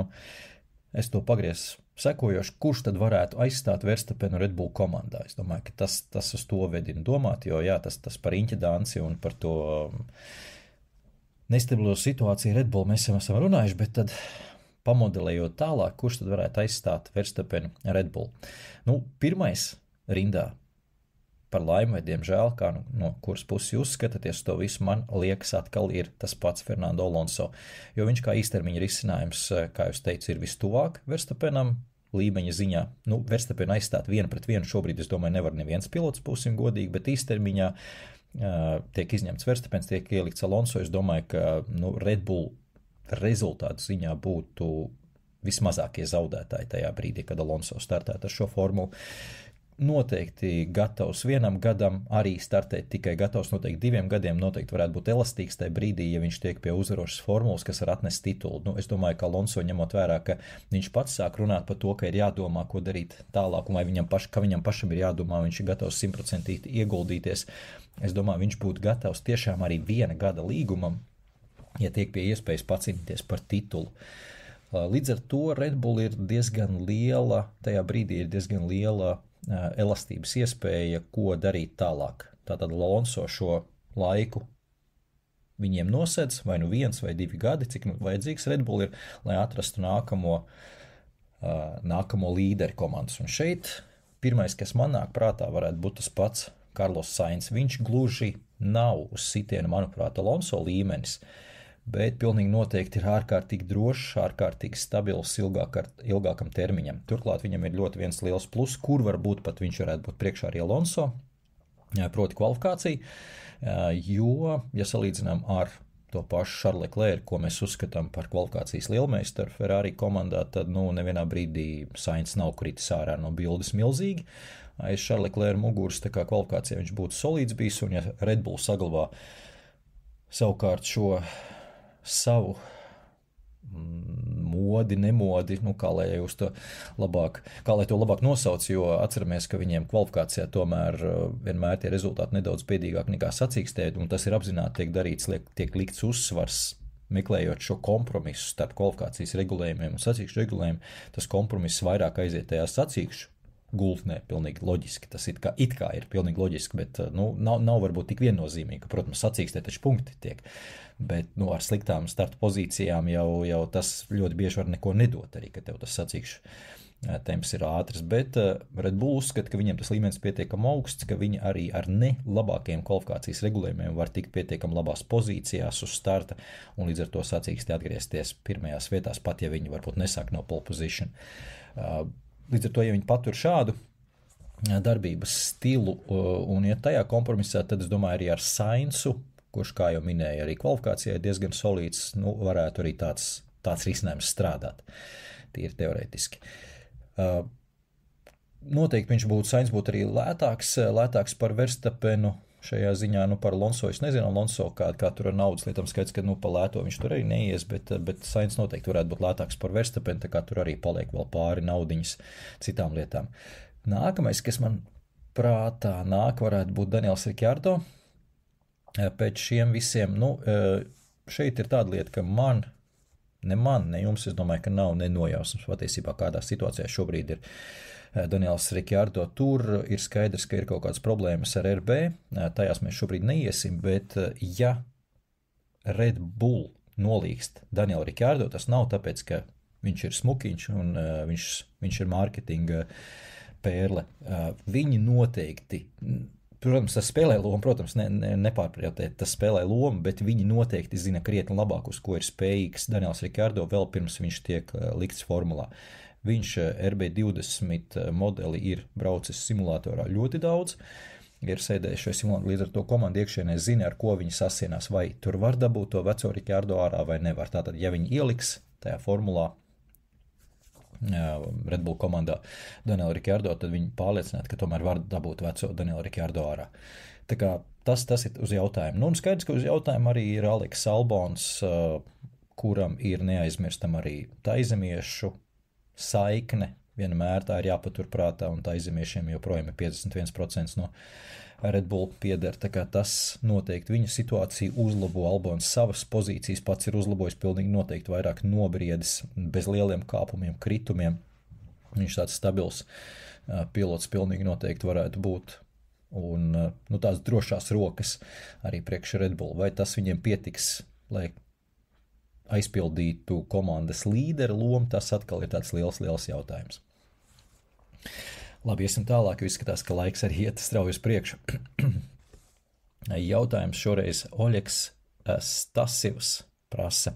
es to pagriezu sekojoši, kurš tad varētu aizstāt Verstappenu Red Bull komandā. Es domāju, ka tas uz to vedina domāt, jo jā, tas par inķedanci un par to nestabilo situāciju Red Bull mēs jau esam runājuši, bet tad pamodelējot tālāk, kurš tad varētu aizstāt Verstappenu Red Bull. Pirmais rindā par laimi vai diemžēl, kā no kuras puses jūs skatāties to visu, man liekas atkal ir tas pats Fernando Alonso, jo viņš kā īstermiņa risinājums, kā jūs teicu, ir vistuvāk Verstappenam līmeņa ziņā. Verstappenu aizstāt 1-1 šobrīd, es domāju, nevar neviens pilots, būsim godīgi, bet īstermiņā tiek izņemts Verstappens, tiek ielikts Alonso. Es domāju, ka Red Bull rezultātu ziņā būtu vismazākie zaudētāji tajā brīdī, kad Alonso startētu ar šo formulu. Noteikti gatavs 1 gadam, arī startēt tikai gatavs noteikti 2 gadiem, noteikti varētu būt elastīgs tajā brīdī, ja viņš tiek pie uzvarošas formulas, kas var atnest titulu. Es domāju, ka Alonso ņemot vērā, ka viņš pats sāk runāt par to, ka ir jādomā, ko darīt tālāk, un vai viņam pašam ir jādomā, viņš ir gatavs 100% ieguldīties. Es domāju, viņš būtu gatavs tiešām arī 1 gada līgumam, ja tiek pie iespējas pacīnīties par titulu. Līdz ar to Red Bull ir diezgan liela, tajā brīdī ir diezgan liela elastības iespēja, ko darīt tālāk. Tātad Alonso šo laiku viņiem nosedz, vai 1 vai 2 gadi, cik vajadzīgs Red Bull ir, lai atrastu nākamo līderi komandas. Un šeit pirmais, kas man nāk prātā, varētu būt tas pats Carlos Sainz. Viņš gluži nav uz sitienu, manuprāt, Alonso līmenis, bet pilnīgi noteikti ir ārkārtīgi drošs, ārkārtīgi stabils ilgākam termiņam. Turklāt viņam ir ļoti viens liels plus, kur varbūt pat viņš varētu būt priekšā arī Alonso, proti kvalifikācija, jo, ja salīdzinām ar to pašu Charles Leclerc, ko mēs uzskatām par kvalifikācijas lielmeistaru Ferrari komandā, tad nevienā brīdī Sainz nav kritis ārā no bildes milzīgi. Aiz Charles Leclerc muguras, tā kā kvalifikācijā viņš būtu solīts bijis, un ja Red Bull saglabā savukārt šo savu modi, nemodi, kā lai to labāk nosauc, jo atceramies, ka viņiem kvalifikācijā tomēr vienmēr tie rezultāti nedaudz bēdīgāk nekā sacīkstē, un tas ir apzināti tiek darīts, tiek likts uzsvars, meklējot šo kompromisu starp kvalifikācijas regulējumiem un sacīkšu regulējumiem, tas kompromiss vairāk aiziet tajā sacīkšu gultnē, pilnīgi loģiski. Tas it kā ir pilnīgi loģiski, bet nav varbūt tik viennozīmīgi, ka, protams, sacīkstē taču punkti tiek. Bet ar sliktām starta pozīcijām jau tas ļoti bieži var neko nedot arī, ka tev tas sacīkšu temps ir ātrs. Bet Red Bull uzskata, ka viņiem tas līmenis pietiekam augsts, ka viņi arī ar ne labākiem kvalifikācijas regulējumiem var tikt pietiekam labās pozīcijās uz starta un līdz ar to sacīkstē atgriezties pirmajās vietās, pat ja viņi varbūt nesāk no pole position. Līdz ar to, ja viņi patur šādu darbības stilu un iet tajā kompromisā, tad es domāju arī ar Sainzu, kurš, kā jau minēja, arī kvalifikācijai diezgan solīts, varētu arī tāds risinājums strādāt. Tīri teorētiski. Noteikti Sainz būtu arī lētāks par Verstappenu šajā ziņā, par Alonso. Es nezinu, Alonso, kā tur ar naudas lietām skaits, ka pa lēto viņš tur arī neies, bet Sainz noteikti varētu būt lētāks par Verstappenu, tā kā tur arī paliek vēl pāri naudiņas citām lietām. Nākamais, kas man prātā varētu būt Daniels Ricciardo. Pēc šiem visiem, šeit ir tāda lieta, ka ne jums, es domāju, ka nav nenojausmas patiesībā, kādā situācijā šobrīd ir Daniels Ricciardo. Tur ir skaidrs, ka ir kaut kādas problēmas ar RB, tajās mēs šobrīd neiesim, bet ja Red Bull nolīgst Danielu Ricciardo, tas nav tāpēc, ka viņš ir smukiņš un viņš ir mārketinga pērle. Viņi noteikti, protams, tas spēlē lomu, protams, nepārpratēt, tas spēlē lomu, bet viņi noteikti zina krietni labāk, uz ko ir spējīgs Daniels Ricciardo vēl pirms viņš tiek likts formulā. Viņš RB20 modeli ir braucis simulatorā ļoti daudz, ir sēdējis šajā simulatorā, līdz ar to komanda iekšienē zina, ar ko viņi sasienās, vai tur var dabūt to veco Ricciardo ārā vai nevar. Tātad, ja viņi ieliks tajā formulā Red Bull komandā Danielu Ricciardo, tad viņi pārliecināti, ka tomēr var dabūt veco Danielu Ricciardo ārā. Tā kā tas ir uz jautājumu. Un skaidrs, ka uz jautājumu arī ir Aleks Albons, kuram ir neaizmirstam arī taizemiešu saikne. Vienmēr tā ir jāpaturprātā, un taizemiešiem joprojām ir 51% no Red Bull pieder, tā kā tas noteikti viņa situāciju uzlabo. Albons savas pozīcijas pats ir uzlabojis pilnīgi noteikti vairāk nobriedis, bez lieliem kāpumiem, kritumiem. Viņš tāds stabils pilots pilnīgi noteikti varētu būt. Un tās drošās rokas arī priekš Red Bull. Vai tas viņiem pietiks, lai aizpildītu komandas līdera lomu, tas atkal ir tāds liels jautājums. Labi, iesim tālāk, jo izskatās, ka laiks arī iet strauji uz priekšu. Jautājums šoreiz Oļeks Stasivs prasa.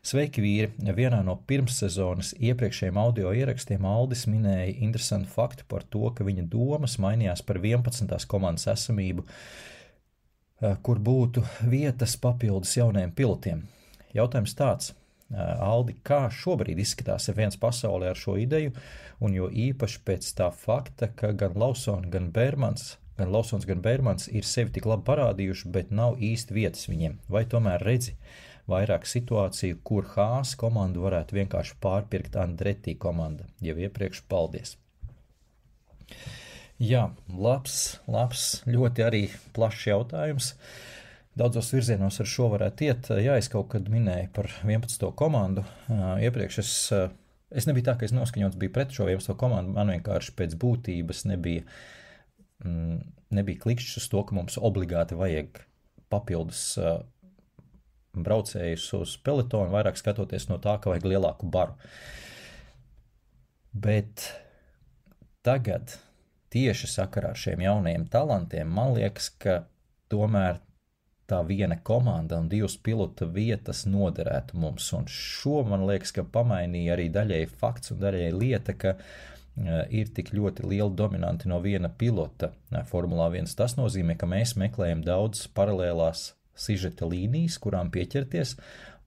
Sveiki, vīri! Vienā no pirmssezonas iepriekšējiem audio ierakstiem Aldis minēja interesantu faktu par to, ka viņa domas mainījās par 11. komandas esamību, kur būtu vietas papildus jaunajiem pilotiem. Jautājums tāds. Aldi, kā šobrīd izskatās F1 pasaulē ar šo ideju, un jo īpaši pēc tā fakta, ka gan Lawsons, gan Bērmans ir sevi tik labi parādījuši, bet nav īsti vietas viņiem. Vai tomēr redzi vairāk situāciju, kur Haas komandu varētu vienkārši pārpirkt Andretti komanda? Jau iepriekš paldies. Jā, labs, ļoti arī plašs jautājums. Daudzos virzienos ar šo varētu iet. Jā, es kaut kad minēju par 11. komandu. Iepriekš es nebija tā, ka es noskaņots biju pret šo 11. komandu. Man vienkārši pēc būtības nebija klikšķis uz to, ka mums obligāti vajag papildus braucējus uz pelotonu, vairāk skatoties no tā, ka vajag lielāku baru. Bet tagad tieši sakarā ar šiem jaunajiem talantiem, man liekas, ka tomēr tā viena komanda un 2 pilota vietas noderētu mums, un šo man liekas, ka pamainīja arī daļēji fakts un daļēji lieta, ka ir tik ļoti liela dominanti no viena pilota Formulā 1. Tas nozīmē, ka mēs meklējam daudz paralēlās sižeta līnijas, kurām pieķerties,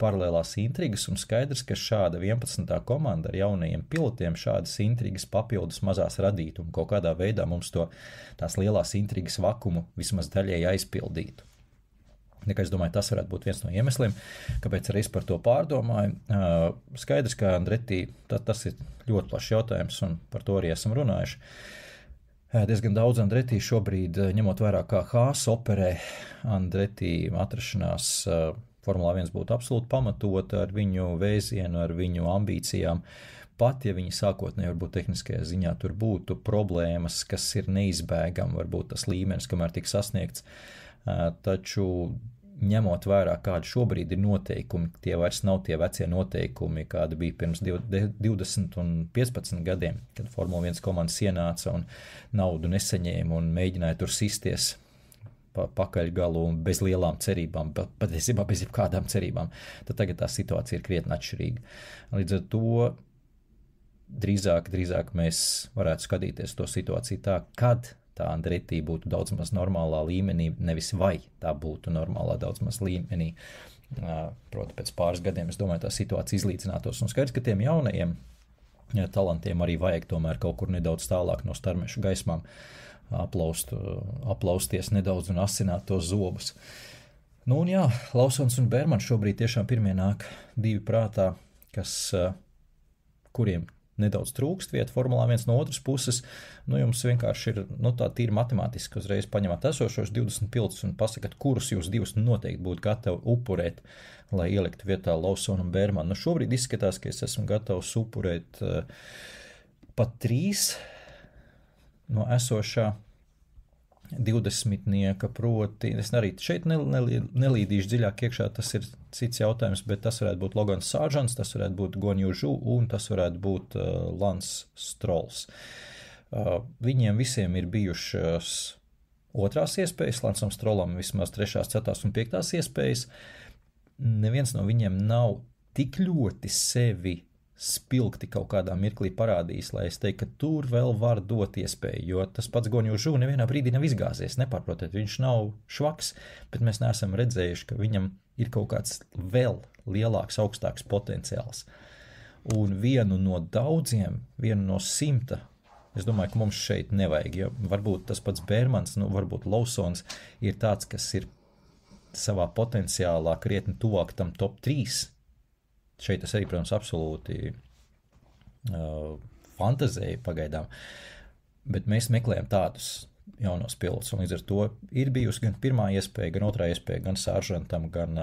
paralēlās intrigas, un skaidrs, ka šāda 11. komanda ar jaunajiem pilotiem šādas intrigas papildus mazās radītu, un kaut kādā veidā mums tās lielās intrigas vakumu vismaz daļēji aizpildītu. Es domāju, tas varētu būt viens no iemesliem, kāpēc arī es par to pārdomāju. Skaidrs, ka Andretti, tas ir ļoti plašs jautājums, un par to arī esam runājuši. Diezgan daudz Andretti šobrīd, ņemot vērā, kā Haas operē, Andretti atrašanās Formulā 1 būtu absolūti pamatota ar viņu vēzienu, ar viņu ambīcijām. Pat, ja viņi sākotnēji varbūt tehniskajā ziņā tur būtu problēmas, kas ir neizbēgami, varbūt tas līmenis, kamēr tiks sasniegts, taču ņemot vērā, kādi šobrīd ir noteikumi, tie vairs nav tie vecie noteikumi, kādi bija pirms 20 un 15 gadiem, kad Formula 1 komandas ienāca un naudu nesaņēma un mēģināja tur sisties pakaļgalu un bez lielām cerībām, patiesībā bez jebkādām cerībām, tad tagad tā situācija ir krietni atšķirīga. Līdz ar to drīzāk mēs varētu skatīties to situāciju tā, kad tā Andretti būtu daudz maz normālā līmenī, nevis vai tā būtu normālā daudz maz līmenī. Proti, pēc pāris gadiem, es domāju, tā situācija izlīdzinātos. Un skaidrs, ka tiem jaunajiem talantiem arī vajag tomēr kaut kur nedaudz tālāk no starmešu gaismām aplausties nedaudz un asināt tos zobus. Nu un jā, Lawsons un Bermans šobrīd tiešām pirmie nāk divi prātā, kuriem nedaudz trūkst vieta Formulā 1 no otras puses, jums vienkārši ir, tā tīri matemātiski uzreiz paņemat esošos 20 pilotus un pasakat, kurus jūs divus noteikti būtu gatavi upurēt, lai ieliktu vietā Lawsonu un Bermanu. Šobrīd izskatās, ka es esmu gatavs upurēt pat 3 no esošā 20-nieka, proti, es arī šeit nelīdīšu dziļāk iekšā, tas ir cits jautājums, bet tas varētu būt Logans Sargents, tas varētu būt Guan Yu Zhou un tas varētu būt Lance Strolls. Viņiem visiem ir bijušas otrās iespējas, Lancam Strollam vismaz 3., 4. un 5. iespējas. Neviens no viņiem nav tik ļoti sevi spilgti kaut kādā mirklī parādījis, lai es teiktu, ka tur vēl var dot iespēju, jo tas pats Guan Yu Zhou nevienā brīdī nav izgāzies, nepārprotiet, viņš nav švaks, bet mēs neesam redzējuši, ka viņam ir kaut kāds vēl lielāks, augstāks potenciāls. Un vienu no daudziem, vienu no 100, es domāju, ka mums šeit nevajag, ja varbūt tas pats Bermans, varbūt Lawsons ir tāds, kas ir savā potenciālā krietni tuvāk tam top 3. Šeit es arī, protams, absolūti fantazēju pagaidām, bet mēs meklējam tādus jaunos pilotus, un līdz ar to ir bijusi gan pirmā iespēja, gan otrā iespēja, gan Sargentam, gan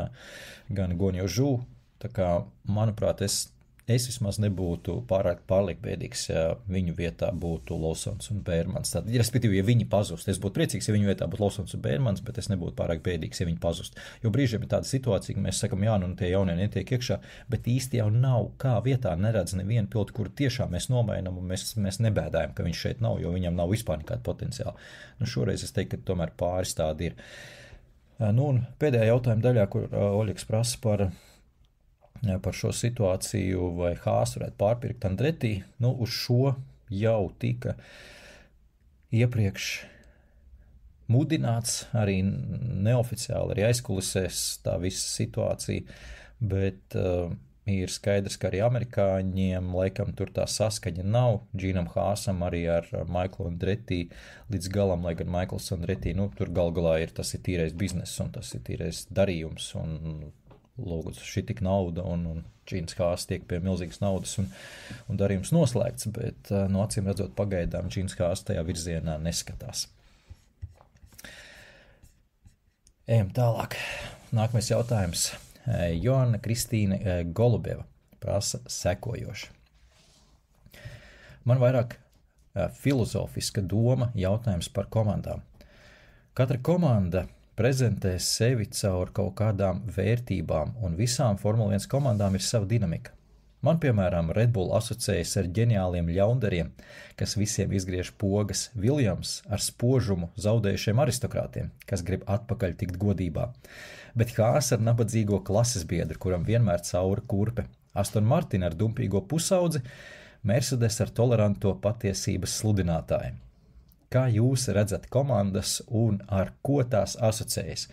Guan Yu Zhou. Tā kā, manuprāt, es vismaz nebūtu pārliek bēdīgs, ja viņu vietā būtu Lawsons un Bermans. Tad, respektīvi, ja viņi pazust, es būtu priecīgs, ja viņu vietā būtu Lawsons un Bermans, bet es nebūtu pārāk bēdīgs, ja viņi pazust. Jo brīžiem ir tāda situācija, ka mēs sakam, jā, tie jaunie netiek iekšā, bet īsti jau nav, kā vietā neredz nevienu pilotu, kuru tiešām mēs nomainam, un mēs nebēdājam, ka viņš šeit nav, jo viņam nav vispār nekāda potenciāla. Šoreiz es teiktu, ka tomēr pāris tādi ir. Un pēdējā jautājuma daļā, kur Oļegs prasa par šo situāciju, vai Haas varētu pārpirkt Andretti, uz šo jau tika iepriekš mudināts, arī neoficiāli, arī aizkulisēs tā visa situācija, bet ir skaidrs, ka arī amerikāņiem laikam tur tā saskaņa nav, Džīnam Haasam arī ar Maiklu Andretti līdz galam, lai gan Maikls Andretti, tur galā tas ir tīrais bizness un tas ir tīrais darījums un lūdzu, šī tik nauda, un Džīns Haas tiek pie milzīgas naudas, un darījums noslēgts, bet, acīm redzot, pagaidām Džīns Haas tajā virzienā neskatās. Ejam tālāk. Nākamais jautājums. Joanna Kristīne Golubeva prasa sekojoši. Man vairāk filozofiska doma jautājums par komandām. Katra komanda prezentē sevi caur kaut kādām vērtībām, un visām Formula 1 komandām ir sava dinamika. Man, piemēram, Red Bull asociējas ar ģeniāliem ļaundariem, kas visiem izgriež pogas, Williams ar spožumu zaudējušiem aristokrātiem, kas grib atpakaļ tikt godībā, bet Haas ar nabadzīgo klases biedru, kuram vienmēr caura kurpe, Aston Martin ar dumpīgo pusaudzi, Mercedes ar toleranto patiesības sludinātāju. Kā jūs redzat komandas un ar ko tās asociējas?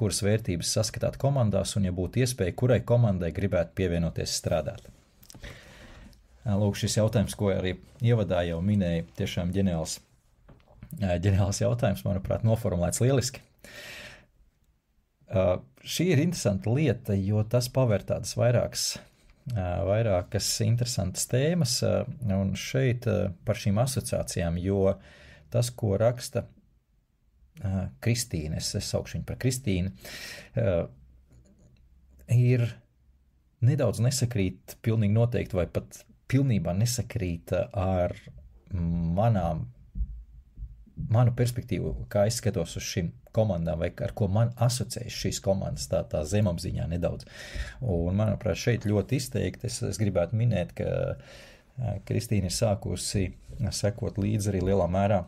Kuras vērtības saskatāt komandās un, ja būtu iespēja, kurai komandai gribētu pievienoties strādāt? Lūk, šis jautājums, ko arī ievadā jau minēju, tiešām ģeniāls jautājums, manuprāt, noformulēts lieliski. Šī ir interesanta lieta, jo tas paver tādas vairākas interesantas tēmas, un šeit par šīm asociācijām, jo tas, ko raksta Kristīne, es saukšu viņu par Kristīnu, ir nedaudz nesakrīt pilnīgi noteikti, vai pat pilnībā nesakrīt ar manu perspektīvu, kā es skatos uz šīm komandām, vai ar ko man asociējas šīs komandas, tā zemapziņā nedaudz. Un, manuprāt, šeit ļoti izteikti es gribētu minēt, ka Kristīna ir sākusi sekot līdzi arī lielā mērā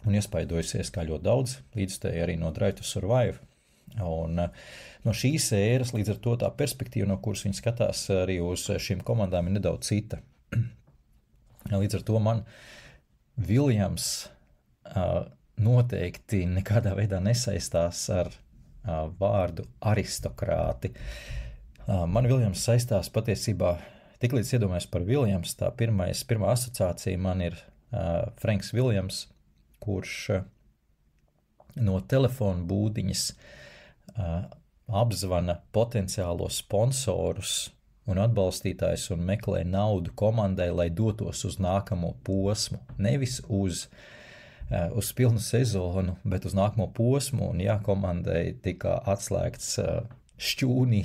un iespaidojusies kā ļoti daudz, līdzstēji arī no Drive to Survive. Un no šīs ēras, līdz ar to tā perspektīva, no kuras viņi skatās arī uz šīm komandām, ir nedaudz cita. Līdz ar to man Viljams noteikti nekādā veidā nesaistās ar vārdu aristokrāti. Man Viljams saistās patiesībā, tiklīdz iedomājos par Viljams, tā pirmā asociācija man ir Franks Viljams, kurš no telefona būdiņas apzvana potenciālos sponsorus un atbalstītājus un meklē naudu komandai, lai dotos uz nākamo posmu. Nevis uz pilnu sezonu, bet uz nākamo posmu, un jā, komandai tika atslēgts šķūnī,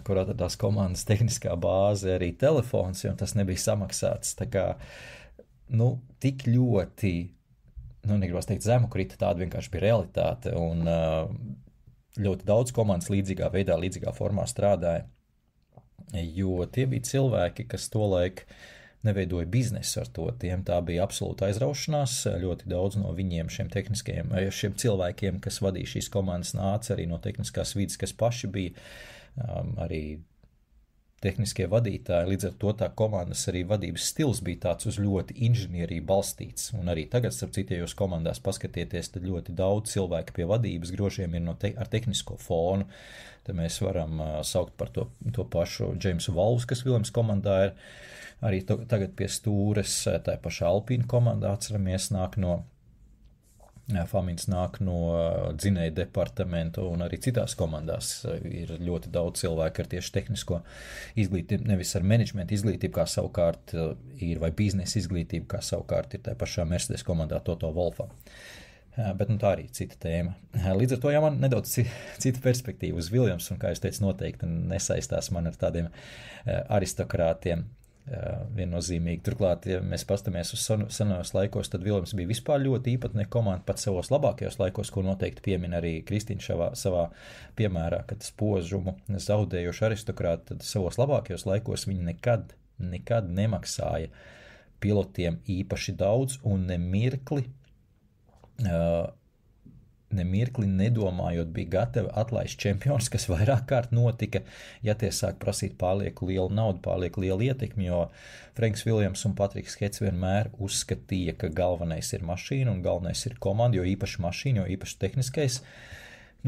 kur atradās komandas tehniskā bāze, arī telefons, jo tas nebija samaksāts. Tā kā, tik ļoti, negribas teikt zemu krita, tāda vienkārši bija realitāte, un ļoti daudz komandas līdzīgā veidā, līdzīgā formā strādāja, jo tie bija cilvēki, kas tolaik neveidoja biznesu ar to, tiem tā bija absolūta aizraušanās, ļoti daudz no viņiem šiem cilvēkiem, kas vadīja šīs komandas, nāca arī no tehniskās vides, kas paši bija arī tehniskie vadītāji, līdz ar to tā komandas arī vadības stils bija tāds uz ļoti inženieriju balstīts, un arī tagad, starp citu, ja jūs komandās paskatieties, tad ļoti daudz cilvēku pie vadības grožiem ir ar tehnisko fonu, tad mēs varam saukt par to pašu Jamesu Valvs, kas Viljams komandā ir, arī tagad pie stūres, tā pašā Alpīna komandā atceramies, Famins nāk no dzinēja departamenta, un arī citās komandās ir ļoti daudz cilvēku ar tieši tehnisko izglītību, nevis ar menedžmenta izglītību, kā savukārt ir, vai biznesa izglītību, kā savukārt ir tā pašā Mercedes komandā Toto Wolffā. Bet tā arī cita tēma. Līdz ar to, ja man nedaudz cita perspektīva uz Viljams, un kā es teicu, noteikti nesaistās man ar tādiem aristokrātiem, viennozīmīgi. Turklāt, ja mēs pastamies uz senajos laikos, tad Viljams bija vispār ļoti īpatnē komanda pat savos labākajos laikos, ko noteikti piemin arī Kristīna savā piemērā, kad spožumu zaudējuši aristokrāti, tad savos labākajos laikos viņi nekad nemaksāja pilotiem īpaši daudz un nemirkli nedomājot bija gatavi atlaist čempionus, kas vairāk kārt notika, ja tie sāk prasīt pārlieku lielu naudu, pārlieku lielu ietekmi, jo Franks Viljams un Patriks Hets vienmēr uzskatīja, ka galvenais ir mašīna un galvenais ir komanda, jo īpaši mašīna, jo īpaši tehniskais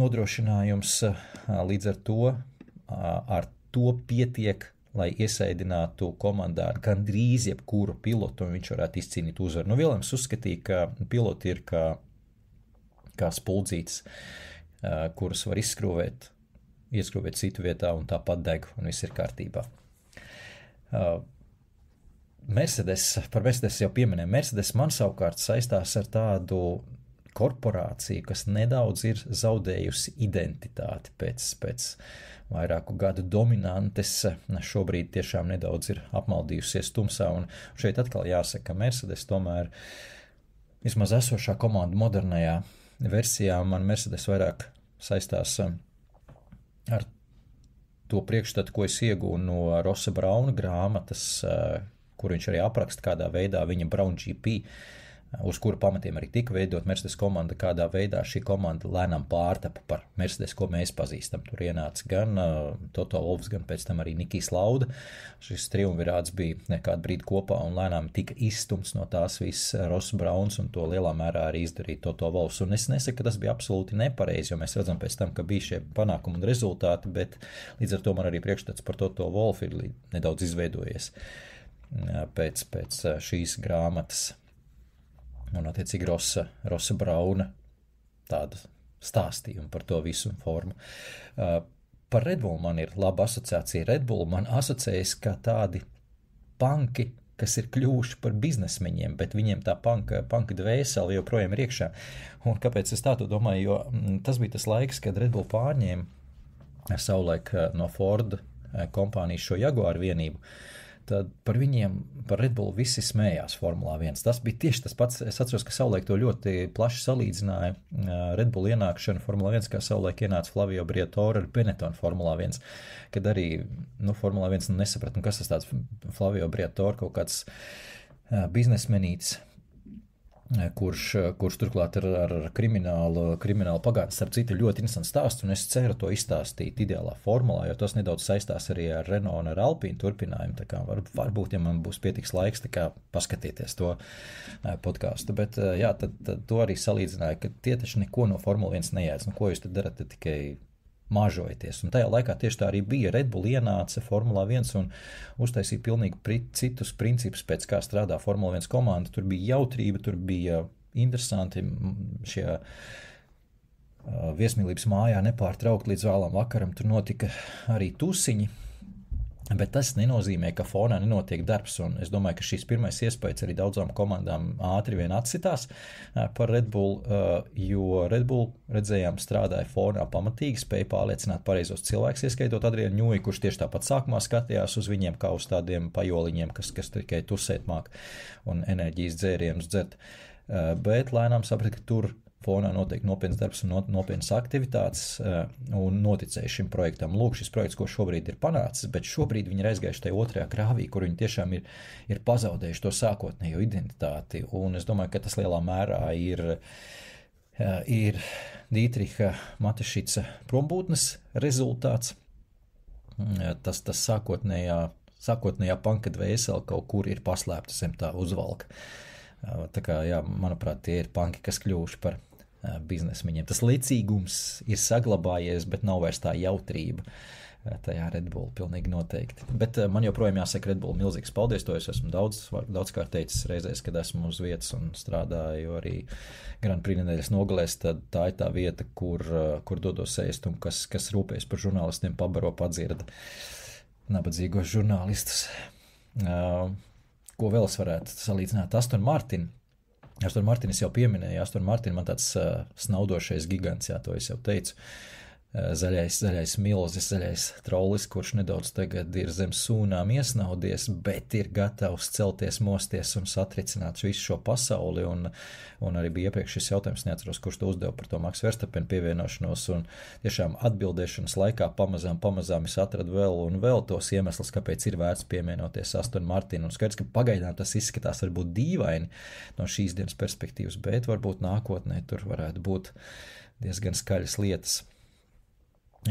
nodrošinājums, līdz ar to pietiek, lai iesaidinātu komandā ar gandrīz jebkuru pilotu, un viņš varētu izcīnīt uzvaru. Viljams uzskatīja, ka piloti ir kā spuldzītes, kuras var ieskrūvēt citu vietā un tāpat deg, un viss ir kārtībā. Par Mercedes jau pieminēju. Mercedes man savukārt saistās ar tādu korporāciju, kas nedaudz ir zaudējusi identitāti pēc vairāku gadu dominantes, šobrīd tiešām nedaudz ir apmaldījusies tumsā, un šeit atkal jāsaka, ka Mercedes tomēr vismaz esošā komanda modernajā versijā man Mercedes vairāk saistās ar to priekšstatu, ko es iegūnu no Rossa Brauna grāmatas, kur viņš arī apraksta, kādā veidā viņa Brown GP uz kura pamatiem arī tika veidot Mercedes komanda, kādā veidā šī komanda lēnām pārtapa par Mercedes, ko mēs pazīstam. Tur ienāca gan Toto Wolffs, gan pēc tam arī Nikijs Lauda. Šis triumvirāts bija nekādu brīdi kopā un lēnām tika izstumts no tās viss Ross Brauns, un to lielā mērā arī izdarīja Toto Wolffs. Un es nesaku, ka tas bija absolūti nepareizi, jo mēs redzam pēc tam, ka bija šie panākumi un rezultāti, bet līdz ar to man arī priekšstats par Toto Wolffu ir nedaudz izveidojies pēc šīs grāmatas. Un, attiecīgi, Rosa Brauna tādu stāstījumu par to visu formu. Par Red Bull man ir laba asociācija. Red Bull man asociējas kā tādi panki, kas ir kļuvuši par biznesmeņiem, bet viņiem tā panka dvēseli joprojām ir iekšā. Un kāpēc es tā to domāju? Jo tas bija tas laiks, kad Red Bull pārņēma savulaik no Ford kompānijas šo Jaguar vienību. Tad par viņiem, par Red Bull visi smējās Formulā 1. Tas bija tieši tas pats. Es atceros, ka savulaik to ļoti plaši salīdzināja Red Bull ienākšanu Formulā 1, kā savulaik ienāca Flavio Briatore ar Benetton Formulā 1, kad arī Formulā 1 nesaprat, kas tas tāds Flavio Briatore, kaut kāds biznesmenīts, kurš turklāt ar kriminālu pagātni. Starp citu, ļoti interesants stāsts, un es ceru to izstāstīt ideālā formulā, jo tas nedaudz saistās arī ar Renault un ar Alpine turpinājumu. Tā kā varbūt, ja man būs pietiks laiks, tā kā paskatieties to podcastu. Bet jā, tad to arī salīdzināja, ka tie taču neko no Formula 1 nejēdz. Ko jūs tad darat, tad tikai māžojoties. Un tajā laikā tieši tā arī bija. Red Bull ienāca Formula 1 un uztaisīja pilnīgi citus principus, pēc kā strādā Formula 1 komanda. Tur bija jautrība, tur bija interesanti šie viesmīlības mājā nepārtraukt līdz vēlam vakaram. Tur notika arī tusiņi, bet tas nenozīmē, ka fonā nenotiek darbs. Un es domāju, ka šīs pirmais iespējas arī daudzām komandām ātri vien atsitās par Red Bull, jo Red Bull, redzējām, strādāja fonā pamatīgi, spēja pārliecināt pareizos cilvēkus, ieskaitot Adrianu Ņūju, kurš tieši tāpat sākumā skatījās uz viņiem kā uz tādiem pajoliņiem, kas tikai tusēt māk un enerģijas dzērienus dzert. Bet lēnām saprat, ka tur fonā notiek nopietns darbs un nopietnas aktivitātes un noticēja šim projektam. Lūk, šis projekts, ko šobrīd ir panācis, bet šobrīd viņi ir aizgājuši tajā otrajā krāvī, kur viņi tiešām ir pazaudējuši to sākotnējo identitāti. Un es domāju, ka tas lielā mērā ir Dītriha Matešica prombūtnes rezultāts. Tas sākotnējā panka dvēsele kaut kur ir paslēpta zem tā uzvalka. Tā kā, jā, manuprāt, tie ir panki, kas kļuvuši par biznesmeņiem. Tas lecīgums ir saglabājies, bet nav vairs tā jautrība tajā Red Bull, pilnīgi noteikti. Bet man joprojām jāsaka Red Bull milzīgs paldies, to es esmu daudzkārt teicis reizēs, kad esmu uz vietas un strādāju arī Grand Prix nedēļas nogalēs, tad tā ir tā vieta, kur dodos ēst un kas rūpējas par žurnālistiem, pabaro, padzirda nabadzīgos žurnālistus. Ko vēl es varētu salīdzināt? Aston Martin es jau pieminēju. Aston Martin man tāds snaudošais gigants, jā, to es jau teicu. Zaļais milzis, zaļais trollis, kurš nedaudz tagad ir zem sūnām iesnaudies, bet ir gatavs celties, mosties un satricināt visu šo pasauli. Un arī bija iepriekš šis jautājums, neatceros, kurš to uzdeva par to Max Verstappen pievienošanos. Un tiešām atbildēšanas laikā pamazām es atradu vēl un vēl tos iemeslus, kāpēc ir vērts pievienoties Aston Martin. Un skaidrs, ka pagaidām tas izskatās varbūt dīvaini no šīs dienas perspektīvas, bet varbūt nākotnē tur varētu būt diezgan skaļas lietas.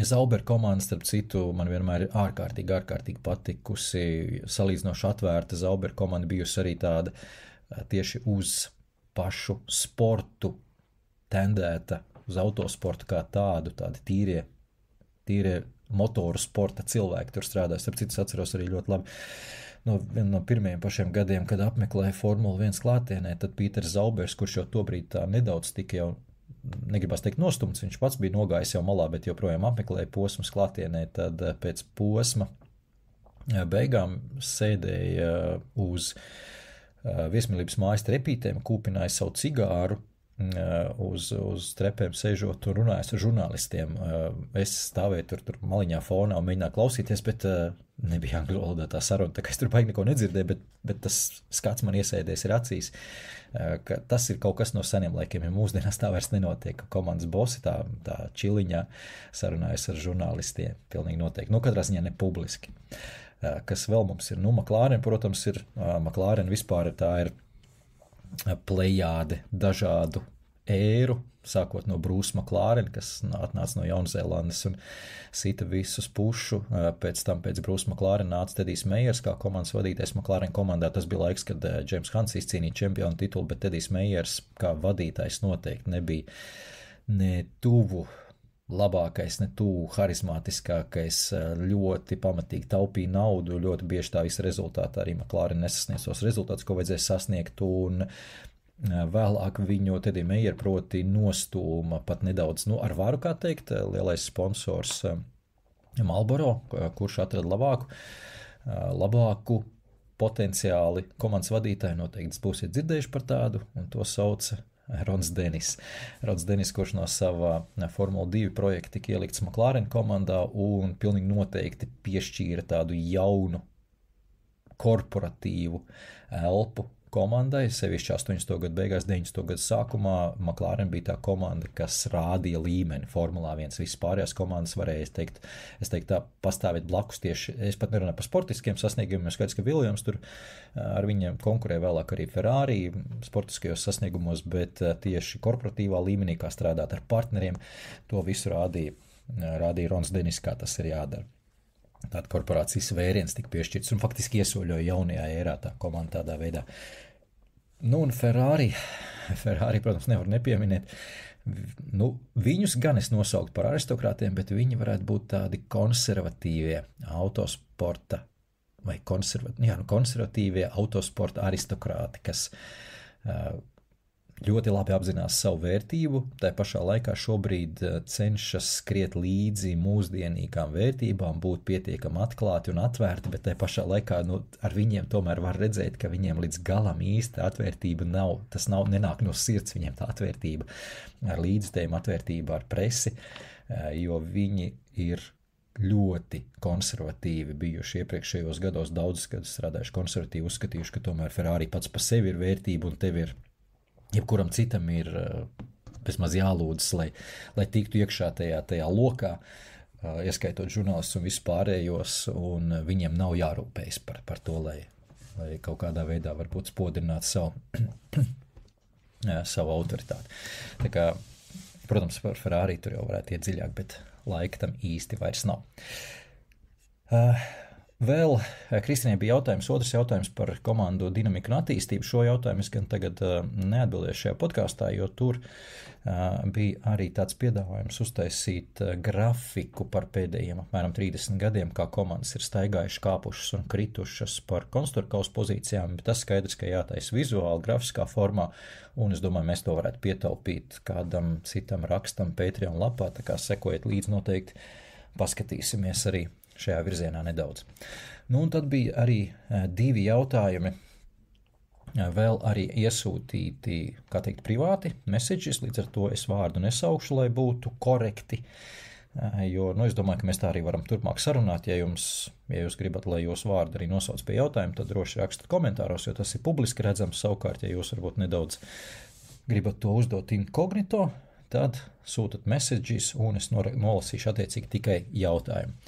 Sauber komanda, starp citu, man vienmēr ir ārkārtīgi patikusi. Salīdzinoši atvērta Sauber komanda bijusi arī tāda tieši uz pašu sportu tendēta, uz autosportu kā tādu, tādi tīrie motoru sporta cilvēki tur strādāja. Starp citu, atceros arī ļoti labi no pirmajiem pašiem gadiem, kad apmeklēja Formula 1 klātienē, tad Pīters Zaubers, kurš jau tobrīd tā nedaudz tika jau negribas teikt nostumts, viņš pats bija nogājis jau malā, bet joprojām apmeklēja posmus klātienē, tad pēc posma beigām sēdēja uz viesmīlības mājas trepītēm, kūpināja savu cigāru, uz trepēm sēžot un runājot ar žurnālistiem. Es stāvēju tur maliņā fonā un mēģināju klausīties, bet nebija angļu valodā tā saruna, tā kā es tur baigi neko nedzirdēju, bet tas skats man iesēdies ir acīs, ka tas ir kaut kas no seniem laikiem, ja mūsdienās tā vairs nenotiek, ka komandas bosi tā čiliņā sarunājas ar žurnālistiem, pilnīgi noteikti. Katrā ziņā ne publiski. Kas vēl mums ir? McLaren, protams, ir. McLaren vispār tā ir plejāde dažādu ēru, sākot no Bruce McLaren, kas atnāca no Jaunzēlandes un sita visus pušu. Pēc tam pēc Bruce McLaren nāca Tedijs Mejers kā komandas vadītājs McLaren komandā. Tas bija laiks, kad James Hunts izcīnīja čempionu titulu, bet Tedijs Mejers kā vadītājs noteikti nebija ne tuvu labākais, ne tuvu harizmātiskākais, ļoti pamatīgi taupīja naudu, ļoti bieži tā visa rezultātā arī McLaren nesasniedz tos rezultātus, ko vajadzēja sasniegt, un vēlāk viņu Tedija Meijera proti nostūma pat nedaudz, ar varu, kā teikt, lielais sponsors Marlboro, kurš atrada labāku potenciāli komandas vadītāju, noteikti būsiet dzirdējuši par tādu, un to sauca Rons Denis. Rons Denis, kurš no sava Formula 2 projekta tika ielikts McLaren komandā un pilnīgi noteikti piešķīra tādu jaunu korporatīvu elpu komandai, sevišķi 80. gadu beigās, 90. gadu sākumā. McLaren bija tā komanda, kas rādīja līmeni Formulā 1. Visas pārējās komandas varēja, es teiktu tā, pastāvēt blakus tieši, es pat nerunāju par sportiskiem sasniegumiem, es skaidrs, ka Williams tur ar viņiem konkurē vēlāk arī Ferrari sportiskajos sasniegumos, bet tieši korporatīvā līmenī, kā strādāt ar partneriem, to visu rādīja Rons Denis, kā tas ir jādara. Tāda korporācijas vēriens tika piešķirts un faktiski iesoļoja jaunajā ērā tā komanda tādā veidā. Un Ferrari, protams, nevar nepieminēt. Viņus gan es nosauktu par aristokrātiem, bet viņi varētu būt tādi konservatīvie autosporta vai konservatīvie autosporta aristokrāti, kas ļoti labi apzinās savu vērtību, tā pašā laikā šobrīd cenšas skriet līdzi mūsdienīgām vērtībām, būt pietiekami atklāti un atvērti, bet tā pašā laikā ar viņiem tomēr var redzēt, ka viņiem līdz galam īsta atvērtība nav, nenāk no sirds viņiem tā atvērtība ar līdzutējumu, atvērtība ar presi, jo viņi ir ļoti konservatīvi bijuši iepriekšējos gados, daudzus gadus strādājuši konservatīvi, uzskatījuši, ka tomēr Ferrari pats par sevi ir vērtība un tev ir jebkuram citam ir bezmaz jālūdzas, lai tiktu iekšā tajā lokā, ieskaitot žurnālistus un vispārējos, un viņiem nav jārūpējas par to, lai kaut kādā veidā varbūt spodrināt savu autoritāti. Tā kā, protams, par Ferrari tur jau varētu iet dziļāk, bet laika tam īsti vairs nav. Vēl Kristīnai bija otrs jautājums par komandu dinamiku un attīstību. Šo jautājumu es gan tagad neatbildēšu šajā podkāstā, jo tur bija arī tāds piedāvājums uztaisīt grafiku par pēdējiem apmēram 30 gadiem, kā komandas ir staigājušas, kāpušas un kritušas par konstruktorkausa pozīcijām, bet tas skaidrs, ka jātais vizuāli, grafiskā formā, un es domāju, mēs to varētu pietaupīt kādam citam rakstam Patreon lapā, tā kā sekojiet līdz noteikti, paskatīsimies arī šajā virzienā nedaudz. Un tad bija arī 2 jautājumi, vēl arī iesūtīti, kā teikt, privāti messages, līdz ar to es vārdu nesaukšu, lai būtu korekti, jo, es domāju, ka mēs tā arī varam turpmāk sarunāt, ja jūs gribat, lai jūs vārdu arī nosauc pie jautājumu, tad droši rakstat komentāros, jo tas ir publiski redzams, savukārt, ja jūs varbūt nedaudz gribat to uzdot inkognito, tad sūtat messages, un es nolasīšu attiecīgi tikai jautājumu.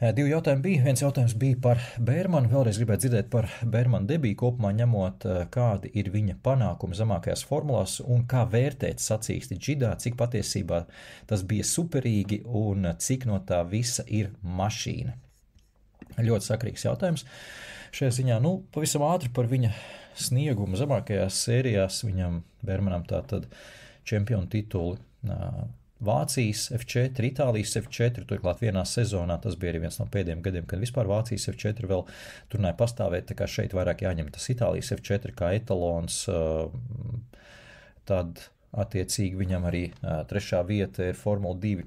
2 jautājumi bija. Viens jautājums bija par Bērmanu. Vēlreiz gribētu dzirdēt par Bērmanu debiju kopumā, ņemot, kādi ir viņa panākumi zemākajās formulās un kā vērtēt sacīksti džidā, cik patiesībā tas bija superīgi un cik no tā visa ir mašīna. Ļoti sakrīgs jautājums. Šajā ziņā, pavisam ātri par viņa sniegumu zemākajās sērijās. Viņam, Bērmanam, tātad čempionu tituli Vācijas F4, Itālijas F4, turklāt vienā sezonā, tas bija arī viens no pēdējiem gadiem, kad vispār Vācijas F4 vēl turināja pastāvēt, tā kā šeit vairāk jāņem tas Itālijas F4 kā etalons, tad attiecīgi viņam arī 3. vieta ir Formula 2